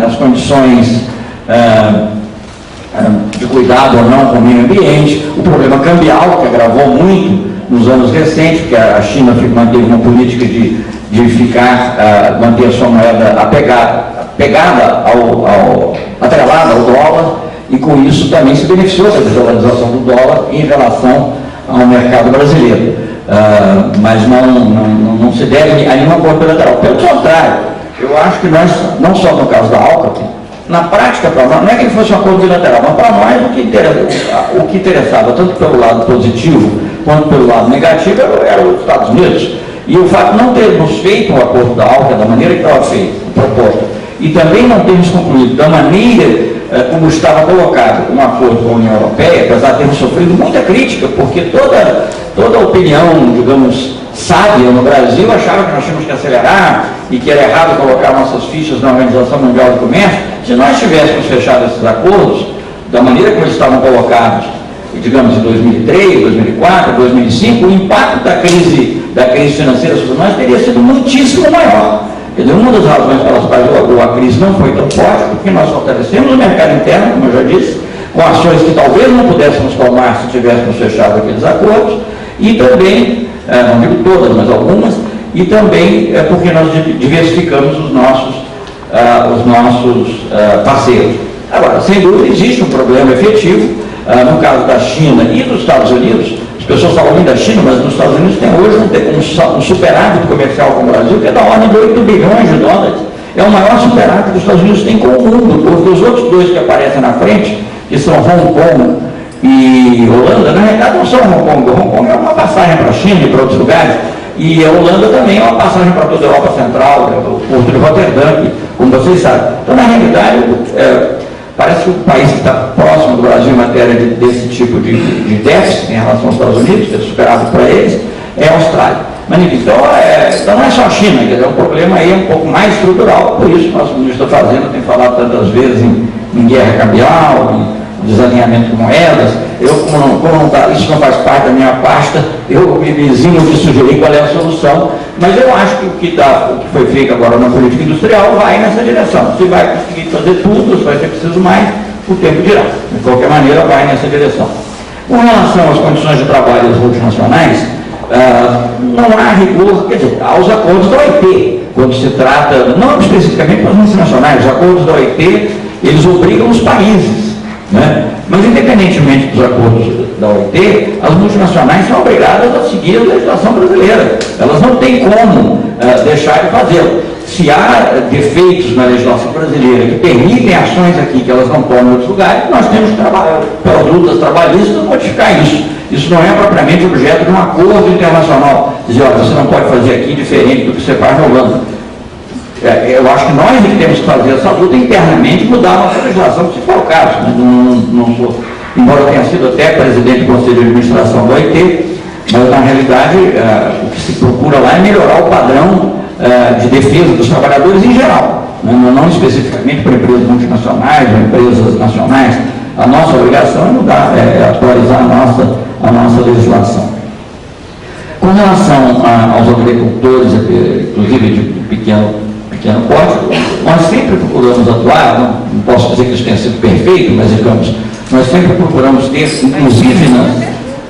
as condições de cuidado ou não com o meio ambiente, o problema cambial, que agravou muito nos anos recentes, porque a China manteve uma política de manter a sua moeda atrelada ao dólar, e com isso também se beneficiou da desvalorização do dólar em relação ao mercado brasileiro. Mas não se deve a nenhum acordo bilateral. Pelo contrário, eu acho que nós, não só no caso da ALCA, na prática, para nós, não é que fosse um acordo bilateral, mas para nós o que interessava, tanto pelo lado positivo quanto pelo lado negativo, eram os Estados Unidos. E o fato de não termos feito o acordo da ALCA da maneira que estava feito, proposta, e também não termos concluído da maneira como estava colocado um acordo com a União Europeia, apesar de termos sofrido muita crítica, porque toda opinião, digamos, sábia no Brasil achava que nós tínhamos que acelerar e que era errado colocar nossas fichas na Organização Mundial do Comércio. Se nós tivéssemos fechado esses acordos da maneira como eles estavam colocados, digamos, em 2003, 2004, 2005, o impacto da crise financeira sobre nós teria sido muitíssimo maior. Quer dizer, uma das razões pelas quais a crise não foi tão forte, porque nós fortalecemos o mercado interno, como eu já disse, com ações que talvez não pudéssemos tomar se tivéssemos fechado aqueles acordos, e também, não digo todas, mas algumas, e também porque nós diversificamos os nossos parceiros. Agora, sem dúvida, existe um problema efetivo, no caso da China e dos Estados Unidos. As pessoas falam muito da China, mas nos Estados Unidos tem hoje um superávit comercial com o Brasil, que é da ordem de 8 bilhões de dólares. É o maior superávit que os Estados Unidos têm com o mundo, porque os outros dois que aparecem na frente, que são Hong Kong e Holanda, na realidade não são Hong Kong. Hong Kong é uma passagem para a China e para outros lugares, e a Holanda também é uma passagem para toda a Europa Central, o Porto de Rotterdam, como vocês sabem. Então, na realidade, parece que o país que está próximo do Brasil em matéria desse tipo de déficit em relação aos Estados Unidos, ter superado para eles, é a Austrália. Mas, enfim, então não é só a China, quer dizer, o problema aí é um pouco mais estrutural, por isso nosso ministro da Fazenda tem falado tantas vezes em guerra cambial, em desalinhamento de moedas. Isso não faz parte da minha pasta, eu me vizinho de sugerir qual é a solução, mas eu acho que o que foi feito agora na política industrial vai nessa direção. Se vai conseguir fazer tudo, se vai ser preciso mais, o tempo dirá. De qualquer maneira, vai nessa direção. Com relação às condições de trabalho das multinacionais, não há rigor, quer dizer, há os acordos da OIT, quando se trata, não especificamente para as multinacionais, os acordos da OIT, eles obrigam os países, né, Mas, independentemente dos acordos da OIT, as multinacionais são obrigadas a seguir a legislação brasileira. Elas não têm como deixar de fazê-lo. Se há defeitos na legislação brasileira que permitem ações aqui que elas não tomam em outros lugares, nós temos que trabalhar pelas lutas trabalhistas modificar isso. Isso não é propriamente objeto de um acordo internacional. Dizer, olha, você não pode fazer aqui diferente do que você faz na Holanda. Eu acho que nós é que temos que fazer essa luta internamente e mudar a nossa legislação, se for o caso. Mas não sou, embora eu tenha sido até presidente do Conselho de Administração do OIT, mas na realidade o que se procura lá é melhorar o padrão de defesa dos trabalhadores em geral, né? Não especificamente para empresas multinacionais ou empresas nacionais. A nossa obrigação é mudar, atualizar a nossa legislação. Com relação aos agricultores, inclusive de pequeno porte, nós sempre procuramos atuar, não posso dizer que isso tenha sido perfeito, mas digamos, nós sempre procuramos ter, inclusive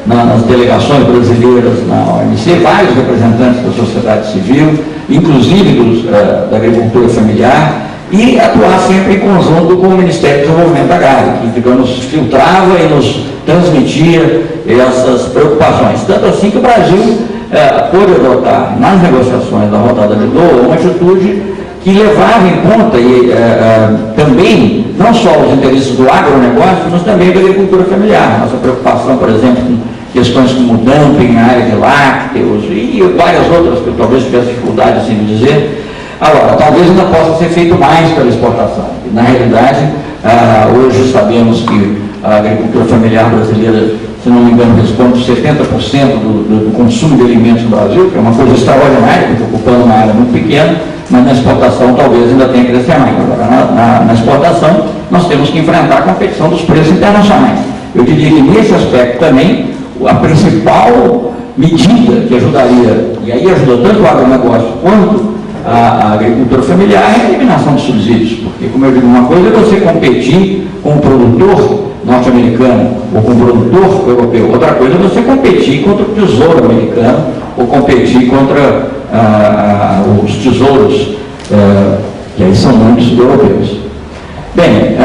nas delegações brasileiras na OMC, vários representantes da sociedade civil, inclusive da agricultura familiar, e atuar sempre em conjunto com o Ministério do Desenvolvimento Agrário, que, digamos, filtrava e nos transmitia essas preocupações. Tanto assim que o Brasil pôde adotar, nas negociações da rodada de Doha, uma atitude que levava em conta também, não só os interesses do agronegócio, mas também da agricultura familiar. Nossa preocupação, por exemplo, com questões como dumping na área de lácteos e várias outras que eu talvez tivesse dificuldade assim de dizer. Agora, talvez ainda possa ser feito mais pela exportação. Na realidade, hoje sabemos que a agricultura familiar brasileira, se não me engano, responde 70% do consumo de alimentos no Brasil, que é uma coisa extraordinária, porque ocupando uma área muito pequena, mas na exportação talvez ainda tenha que crescer mais. Agora, na exportação, nós temos que enfrentar a competição dos preços internacionais. Eu diria que nesse aspecto também, a principal medida que ajudaria, e aí ajuda tanto o agronegócio quanto a agricultura familiar, é a eliminação dos subsídios, porque, como eu digo, uma coisa é você competir com o produtor norte-americano ou com o produtor europeu, outra coisa é você competir contra o tesouro americano ou competir contra os tesouros, que aí são muitos europeus. Bem,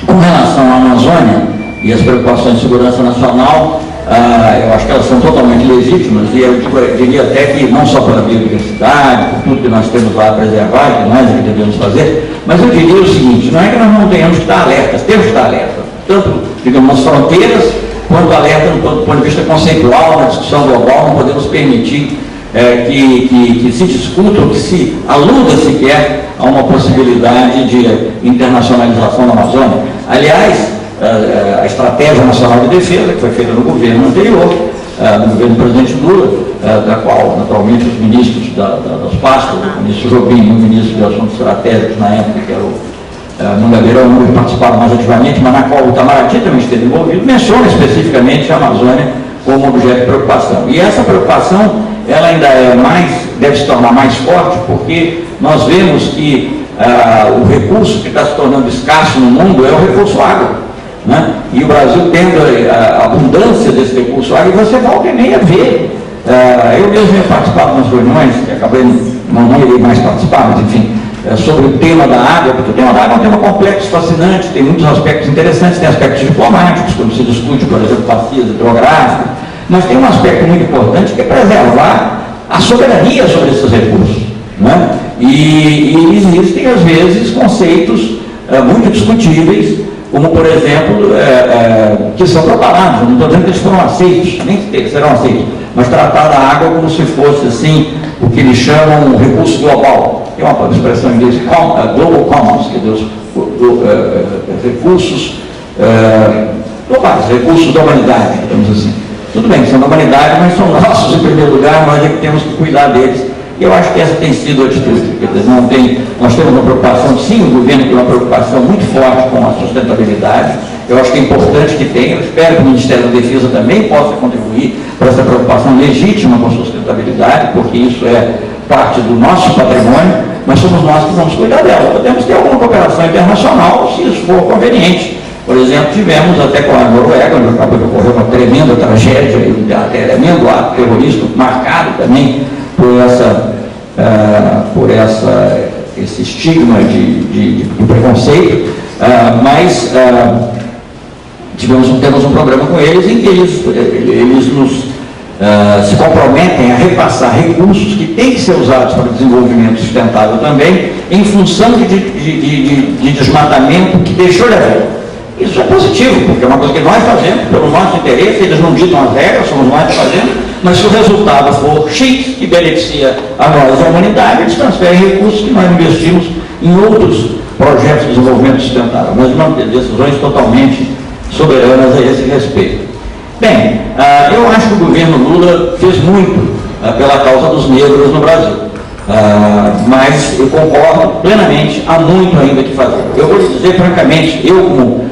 com relação à Amazônia e as preocupações de segurança nacional, eu acho que elas são totalmente legítimas, e eu diria até que não só pela biodiversidade, por tudo que nós temos lá a preservar, que nós devemos fazer, mas eu diria o seguinte: não é que nós não tenhamos que estar alertas, temos que estar alertas, tanto, digamos, nas fronteiras, quanto alerta do ponto de vista conceitual, na discussão global. Não podemos permitir que se discuta ou que se aluda sequer a uma possibilidade de internacionalização da Amazônia. Aliás, a Estratégia Nacional de Defesa, que foi feita no governo anterior, no governo do presidente Lula, da qual, naturalmente, os ministros das pastas, o ministro Jobim e o ministro de Assuntos Estratégicos, na época, que era o Mangabeira, não participaram mais ativamente, mas na qual o Itamaraty também esteve envolvido, menciona especificamente a Amazônia como objeto de preocupação. E essa preocupação, ela ainda deve se tornar mais forte, porque nós vemos que o recurso que está se tornando escasso no mundo é o recurso água. Né? E o Brasil tendo a abundância desse recurso água, e você volta e meia ver. Eu mesmo tenho participado de umas reuniões, que acabei não irei mais participar, mas enfim, sobre o tema da água, porque o tema da água é um tema complexo, fascinante, tem muitos aspectos interessantes, tem aspectos diplomáticos, quando se discute, por exemplo, bacias hidrográficas, mas tem um aspecto muito importante que é preservar a soberania sobre esses recursos. Né? E existem, às vezes, conceitos muito discutíveis, como, por exemplo, que são preparados. Não estou dizendo que eles foram aceitos, nem que serão aceitos, mas tratar da água como se fosse, assim, o que eles chamam um recurso global. Tem uma expressão em inglês, global commons, que é os recursos globais, recursos da humanidade, digamos assim. Tudo bem, são da humanidade, mas são nossos em primeiro lugar, nós é que temos que cuidar deles. E eu acho que essa tem sido a atitude. Quer dizer, nós temos uma preocupação, sim, o governo tem uma preocupação muito forte com a sustentabilidade. Eu acho que é importante que tenha. Eu espero que o Ministério da Defesa também possa contribuir para essa preocupação legítima com a sustentabilidade, porque isso é parte do nosso patrimônio, mas somos nós que vamos cuidar dela. Podemos ter alguma cooperação internacional, se isso for conveniente. Por exemplo, tivemos até com a Noruega, onde acabou de ocorrer uma tremenda tragédia, até tremendo ato terrorista, marcado também por esse estigma de preconceito, mas temos um programa com eles em que eles nos se comprometem a repassar recursos que têm que ser usados para desenvolvimento sustentável também, em função de desmatamento que deixou de haver. Isso é positivo, porque é uma coisa que nós fazemos, pelo nosso interesse, eles não ditam as regras, somos nós que fazemos, mas se o resultado for X, que beneficia a nós e a humanidade, eles transferem recursos que nós investimos em outros projetos de desenvolvimento sustentável, mas não ter decisões totalmente soberanas a esse respeito. Bem, eu acho que o governo Lula fez muito pela causa dos negros no Brasil, mas eu concordo plenamente, há muito ainda que fazer. Eu vou lhe dizer francamente, eu como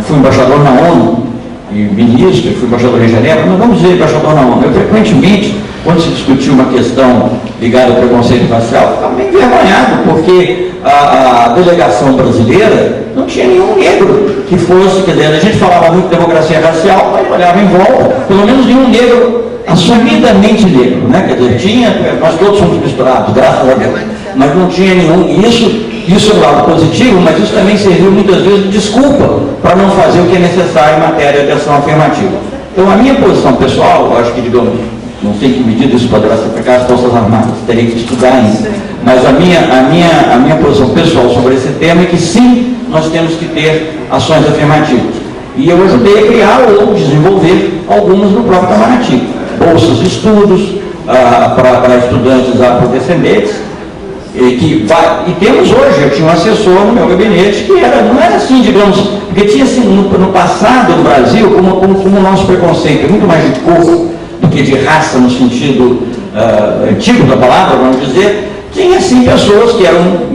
fui embaixador na ONU, e ministro, fui embaixador em Genebra, mas vamos dizer embaixador na ONU, eu frequentemente, quando se discutiu uma questão ligada ao preconceito racial, ficava meio envergonhado, porque a delegação brasileira não tinha nenhum negro que fosse, quer dizer, a gente falava muito de democracia racial, mas olhava em volta, pelo menos nenhum negro assumidamente negro, né? Quer dizer, tinha, nós todos somos misturados, graças a Deus, mas não tinha nenhum, e isso é um lado positivo, mas isso também serviu muitas vezes de desculpa para não fazer o que é necessário em matéria de ação afirmativa. Então, a minha posição pessoal, eu acho que, digamos, não sei em que medida isso poderá ser aplicado às Forças Armadas, terei que estudar ainda, mas a minha posição pessoal sobre esse tema é que sim, nós temos que ter ações afirmativas. E eu ajudei a criar ou desenvolver algumas no próprio Itamaraty. Bolsas de estudos para estudantes afrodescendentes, e temos hoje, eu tinha um assessor no meu gabinete que não era assim, digamos, porque tinha assim, no passado no Brasil, como o nosso preconceito é muito mais de cor do que de raça no sentido antigo da palavra, vamos dizer, tinha assim pessoas que eram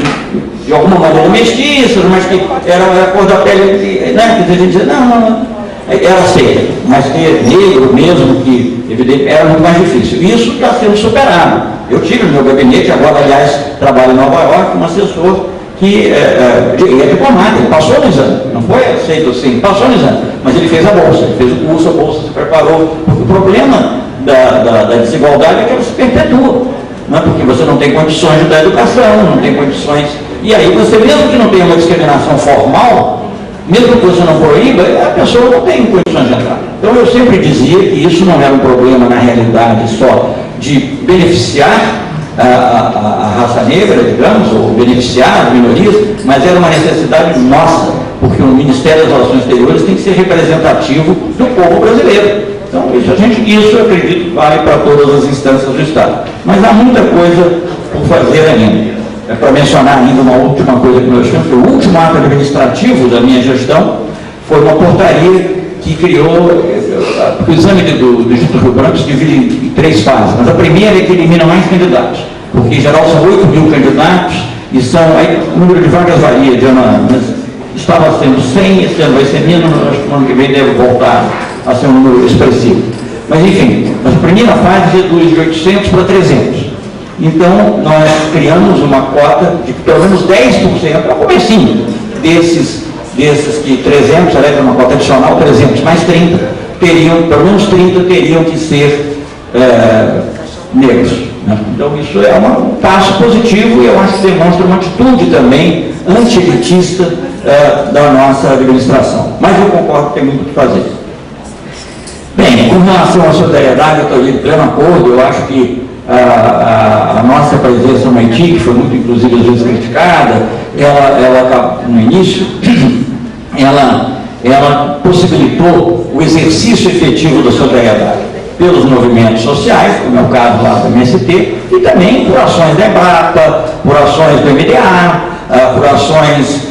de alguma maneira mestiças, mas que eram a cor da pele, né? Que a gente dizia, não, era aceita, mas ter negro mesmo, que evidente, era muito mais difícil. Isso está sendo superado. Eu tive no meu gabinete, agora, aliás, trabalho em Nova York, um assessor que é diplomata, ele passou no exame, não foi aceito assim, passou no exame, mas ele fez a bolsa, ele fez o curso, a bolsa se preparou, porque o problema da desigualdade é que ela se perpetua, não é? Porque você não tem condições de dar educação, não tem condições, e aí você, mesmo que não tenha uma discriminação formal, mesmo que você não proíba, a pessoa não tem condições de entrar. Então eu sempre dizia que isso não era um problema na realidade só de beneficiar a raça negra, digamos, ou beneficiar as minorias, mas era uma necessidade nossa, porque o Ministério das Relações Exteriores tem que ser representativo do povo brasileiro. Então isso eu acredito que vale para todas as instâncias do Estado. Mas há muita coisa por fazer ainda. Para mencionar ainda uma última coisa que nós temos, o último ato administrativo da minha gestão foi uma portaria que criou, o exame do Instituto Rio Branco se divide em 3 fases, mas a primeira é que elimina mais candidatos, porque em geral são 8.000 candidatos e aí, o número de vagas varia de ano a ano, mas estava sendo 100, esse ano vai ser menos, acho que no ano que vem deve voltar a ser um número expressivo. Mas enfim, a primeira fase reduz de 800 para 300. Então, nós criamos uma cota de pelo menos 10%, para o comecinho desses que 300, era uma cota adicional, 300 mais 30, pelo menos 30 teriam que ser negros. Né? Então, isso é um passo positivo e eu acho que demonstra uma atitude também anti-elitista da nossa administração. Mas eu concordo que tem muito o que fazer. Bem, com relação à solidariedade, eu estou em pleno acordo, eu acho que a nossa presença no Haiti, que foi muito, inclusive, às vezes criticada, ela no início, ela possibilitou o exercício efetivo da solidariedade pelos movimentos sociais, como é o caso lá do MST, e também por ações da Embrapa, por ações do MDA, por ações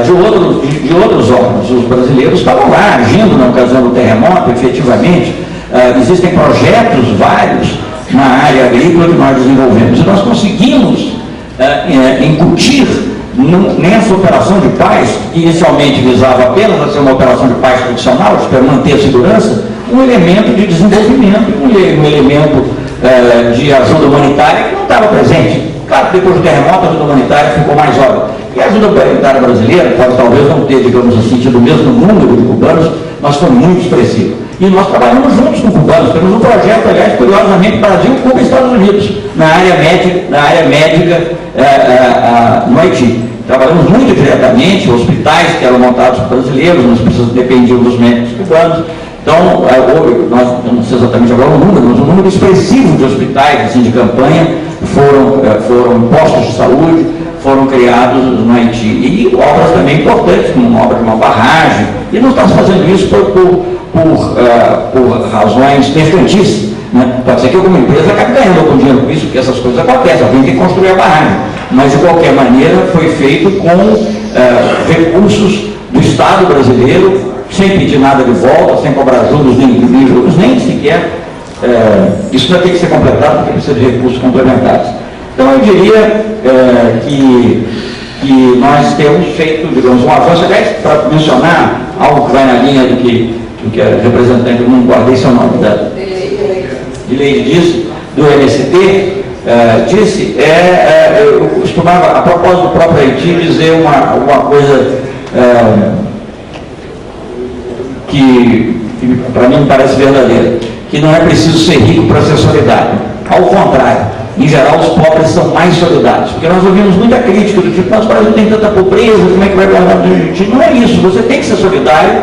de outros órgãos. Os brasileiros estavam lá agindo na ocasião do terremoto, efetivamente. Existem projetos vários na área agrícola que nós desenvolvemos. E nós conseguimos incutir nessa operação de paz, que inicialmente visava apenas a ser uma operação de paz tradicional, para manter a segurança, um elemento de desenvolvimento, um elemento de ajuda humanitária que não estava presente. Claro, depois do terremoto, a ajuda humanitária ficou mais óbvia. E a ajuda humanitária brasileira, pode talvez não ter, digamos assim, tido o mesmo número de cubanos, mas foi muito expressivo. E nós trabalhamos juntos com cubanos. Temos um projeto, aliás, curiosamente, Brasil, Cuba e Estados Unidos, na área médica no Haiti. trabalhamos muito diretamente, hospitais que eram montados por brasileiros, nós dependíamos dos médicos cubanos. Então, nós não sei exatamente agora o número, mas um número expressivo de hospitais assim, de campanha foram postos de saúde, foram criados no Haiti. E obras também importantes, como uma obra de uma barragem. E não estamos fazendo isso por razões mercantis. Né? Pode ser que alguma empresa acabe ganhando algum dinheiro com isso, porque essas coisas acontecem, alguém tem que construir a barragem. Mas, de qualquer maneira, foi feito com recursos do Estado brasileiro, sem pedir nada de volta, sem cobrar juros, nem juros, nem sequer. Isso vai ter que ser completado, porque precisa de recursos complementares. Então, eu diria que nós temos feito, digamos, um avanço. Aliás, para mencionar algo que vai na linha do que a representante, eu não guardei seu nome, de lei disse, do MST, disse, eu costumava, a propósito do próprio Haiti, dizer uma coisa que para mim parece verdadeira, que não é preciso ser rico para ser solidário. Ao contrário, em geral, os pobres são mais solidários, porque nós ouvimos muita crítica do tipo, mas o Brasil tem tanta pobreza, como é que vai guardar do Haiti? Não é isso, você tem que ser solidário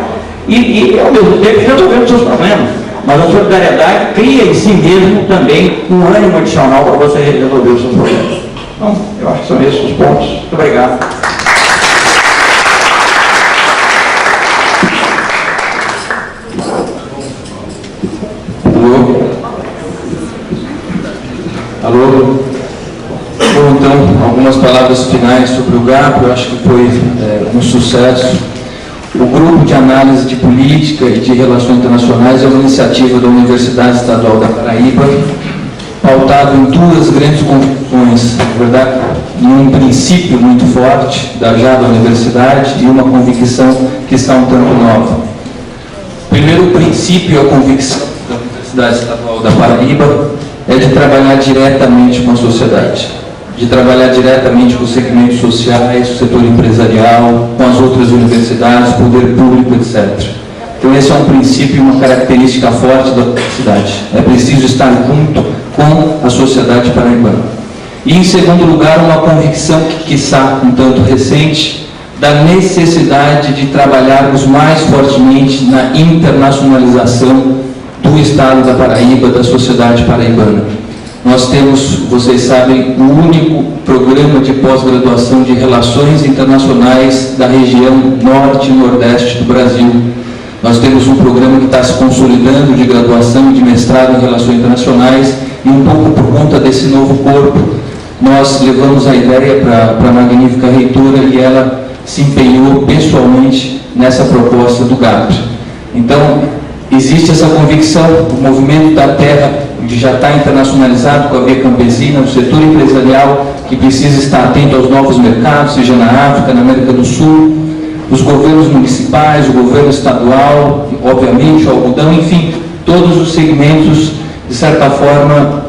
e ao mesmo tempo, resolver os seus problemas. Mas a solidariedade cria em si mesmo também um ânimo adicional para você resolver os seus problemas. Então, eu acho que são esses os pontos. Muito obrigado. Alô? Bom, então, algumas palavras finais sobre o GAP. Eu acho que foi um sucesso. O Grupo de Análise de Política e de Relações Internacionais é uma iniciativa da Universidade Estadual da Paraíba, pautado em duas grandes convicções, na verdade, em um princípio muito forte da universidade e uma convicção que está um tanto nova. O primeiro princípio, a convicção da Universidade Estadual da Paraíba, é de trabalhar diretamente com a sociedade, de trabalhar diretamente com os segmentos sociais, o setor empresarial, com as outras universidades, poder público, etc. Então esse é um princípio e uma característica forte da universidade. É preciso estar junto com a sociedade paraibana. E em segundo lugar, uma convicção que quiçá um tanto recente, da necessidade de trabalharmos mais fortemente na internacionalização do Estado da Paraíba, da sociedade paraibana. Nós temos, vocês sabem, o único programa de pós-graduação de relações internacionais da região norte e nordeste do Brasil. Nós temos um programa que está se consolidando de graduação e de mestrado em relações internacionais, e um pouco por conta desse novo corpo, nós levamos a ideia para a magnífica reitora e ela se empenhou pessoalmente nessa proposta do GAP. Então, existe essa convicção, o movimento da terra já está internacionalizado com a via campesina, o setor empresarial que precisa estar atento aos novos mercados, seja na África, na América do Sul, os governos municipais, o governo estadual, obviamente o algodão, enfim, todos os segmentos, de certa forma,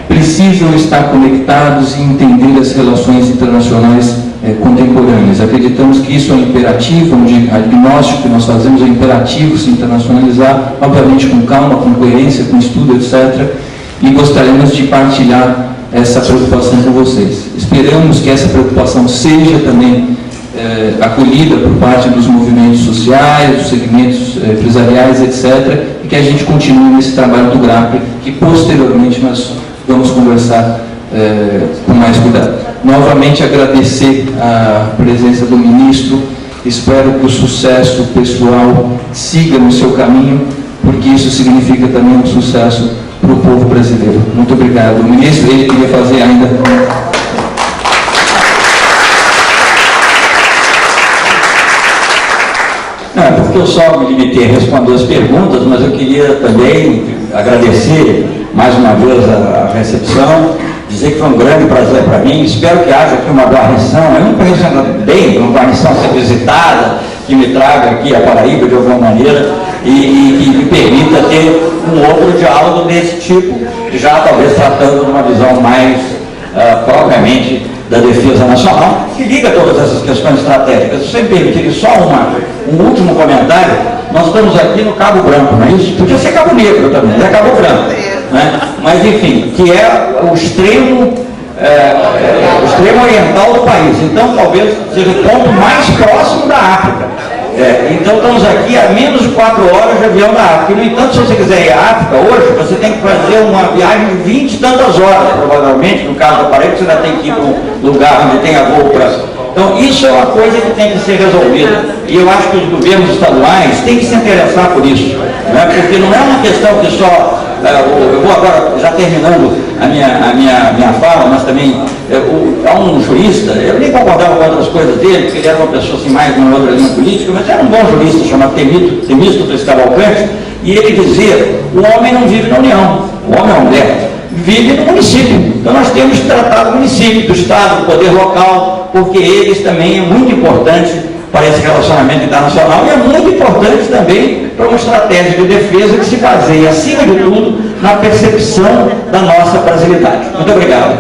precisam estar conectados e entender as relações internacionais contemporâneas. Acreditamos que isso é um imperativo, um diagnóstico que nós fazemos é imperativo se internacionalizar, obviamente com calma, com coerência, com estudo, etc. E gostaríamos de partilhar essa preocupação com vocês. Esperamos que essa preocupação seja também acolhida por parte dos movimentos sociais, dos segmentos empresariais, etc. E que a gente continue nesse trabalho do GRAP, que posteriormente nós vamos conversar com mais cuidado. Novamente agradecer a presença do ministro, espero que o sucesso pessoal siga no seu caminho, porque isso significa também um sucesso para o povo brasileiro. Muito obrigado. O ministro, ele queria fazer ainda... Não, é porque eu só me limitei a responder as perguntas, mas eu queria também agradecer mais uma vez a recepção, dizer que foi um grande prazer para mim. Espero que haja aqui uma guarnição, eu não penso bem, uma guarnição a ser visitada, que me traga aqui a Paraíba de alguma maneira e me permita ter um outro diálogo desse tipo, já talvez tratando de uma visão mais propriamente da defesa nacional, que liga todas essas questões estratégicas. Se você me permitir só um último comentário, nós estamos aqui no Cabo Branco, não é isso? Podia ser Cabo Negro também, é Cabo Branco. Né? Mas, enfim, que é o extremo extremo oriental do país. Então, talvez seja o ponto mais próximo da África. Então, estamos aqui a menos de 4 horas de avião da África. E, no entanto, se você quiser ir à África hoje, você tem que fazer uma viagem de 20 e tantas horas, provavelmente, no caso da Paraíba, você ainda tem que ir para um lugar onde tenha voo para... Então, isso é uma coisa que tem que ser resolvida. E eu acho que os governos estaduais têm que se interessar por isso. Né? Porque não é uma questão que só... eu vou agora, já terminando a minha fala, mas também há um jurista, eu nem concordava com outras coisas dele, porque ele era uma pessoa assim, mais numa outra linha política, mas era um bom jurista chamado Temístocles Cavalcante, e ele dizia: o homem não vive na União, o homem é uma mulher, vive no município. Então nós temos que tratar do município, do Estado, do poder local, porque eles também é muito importante para esse relacionamento internacional e é muito importante também para uma estratégia de defesa que se baseia, acima de tudo, na percepção da nossa brasilidade. Muito obrigado.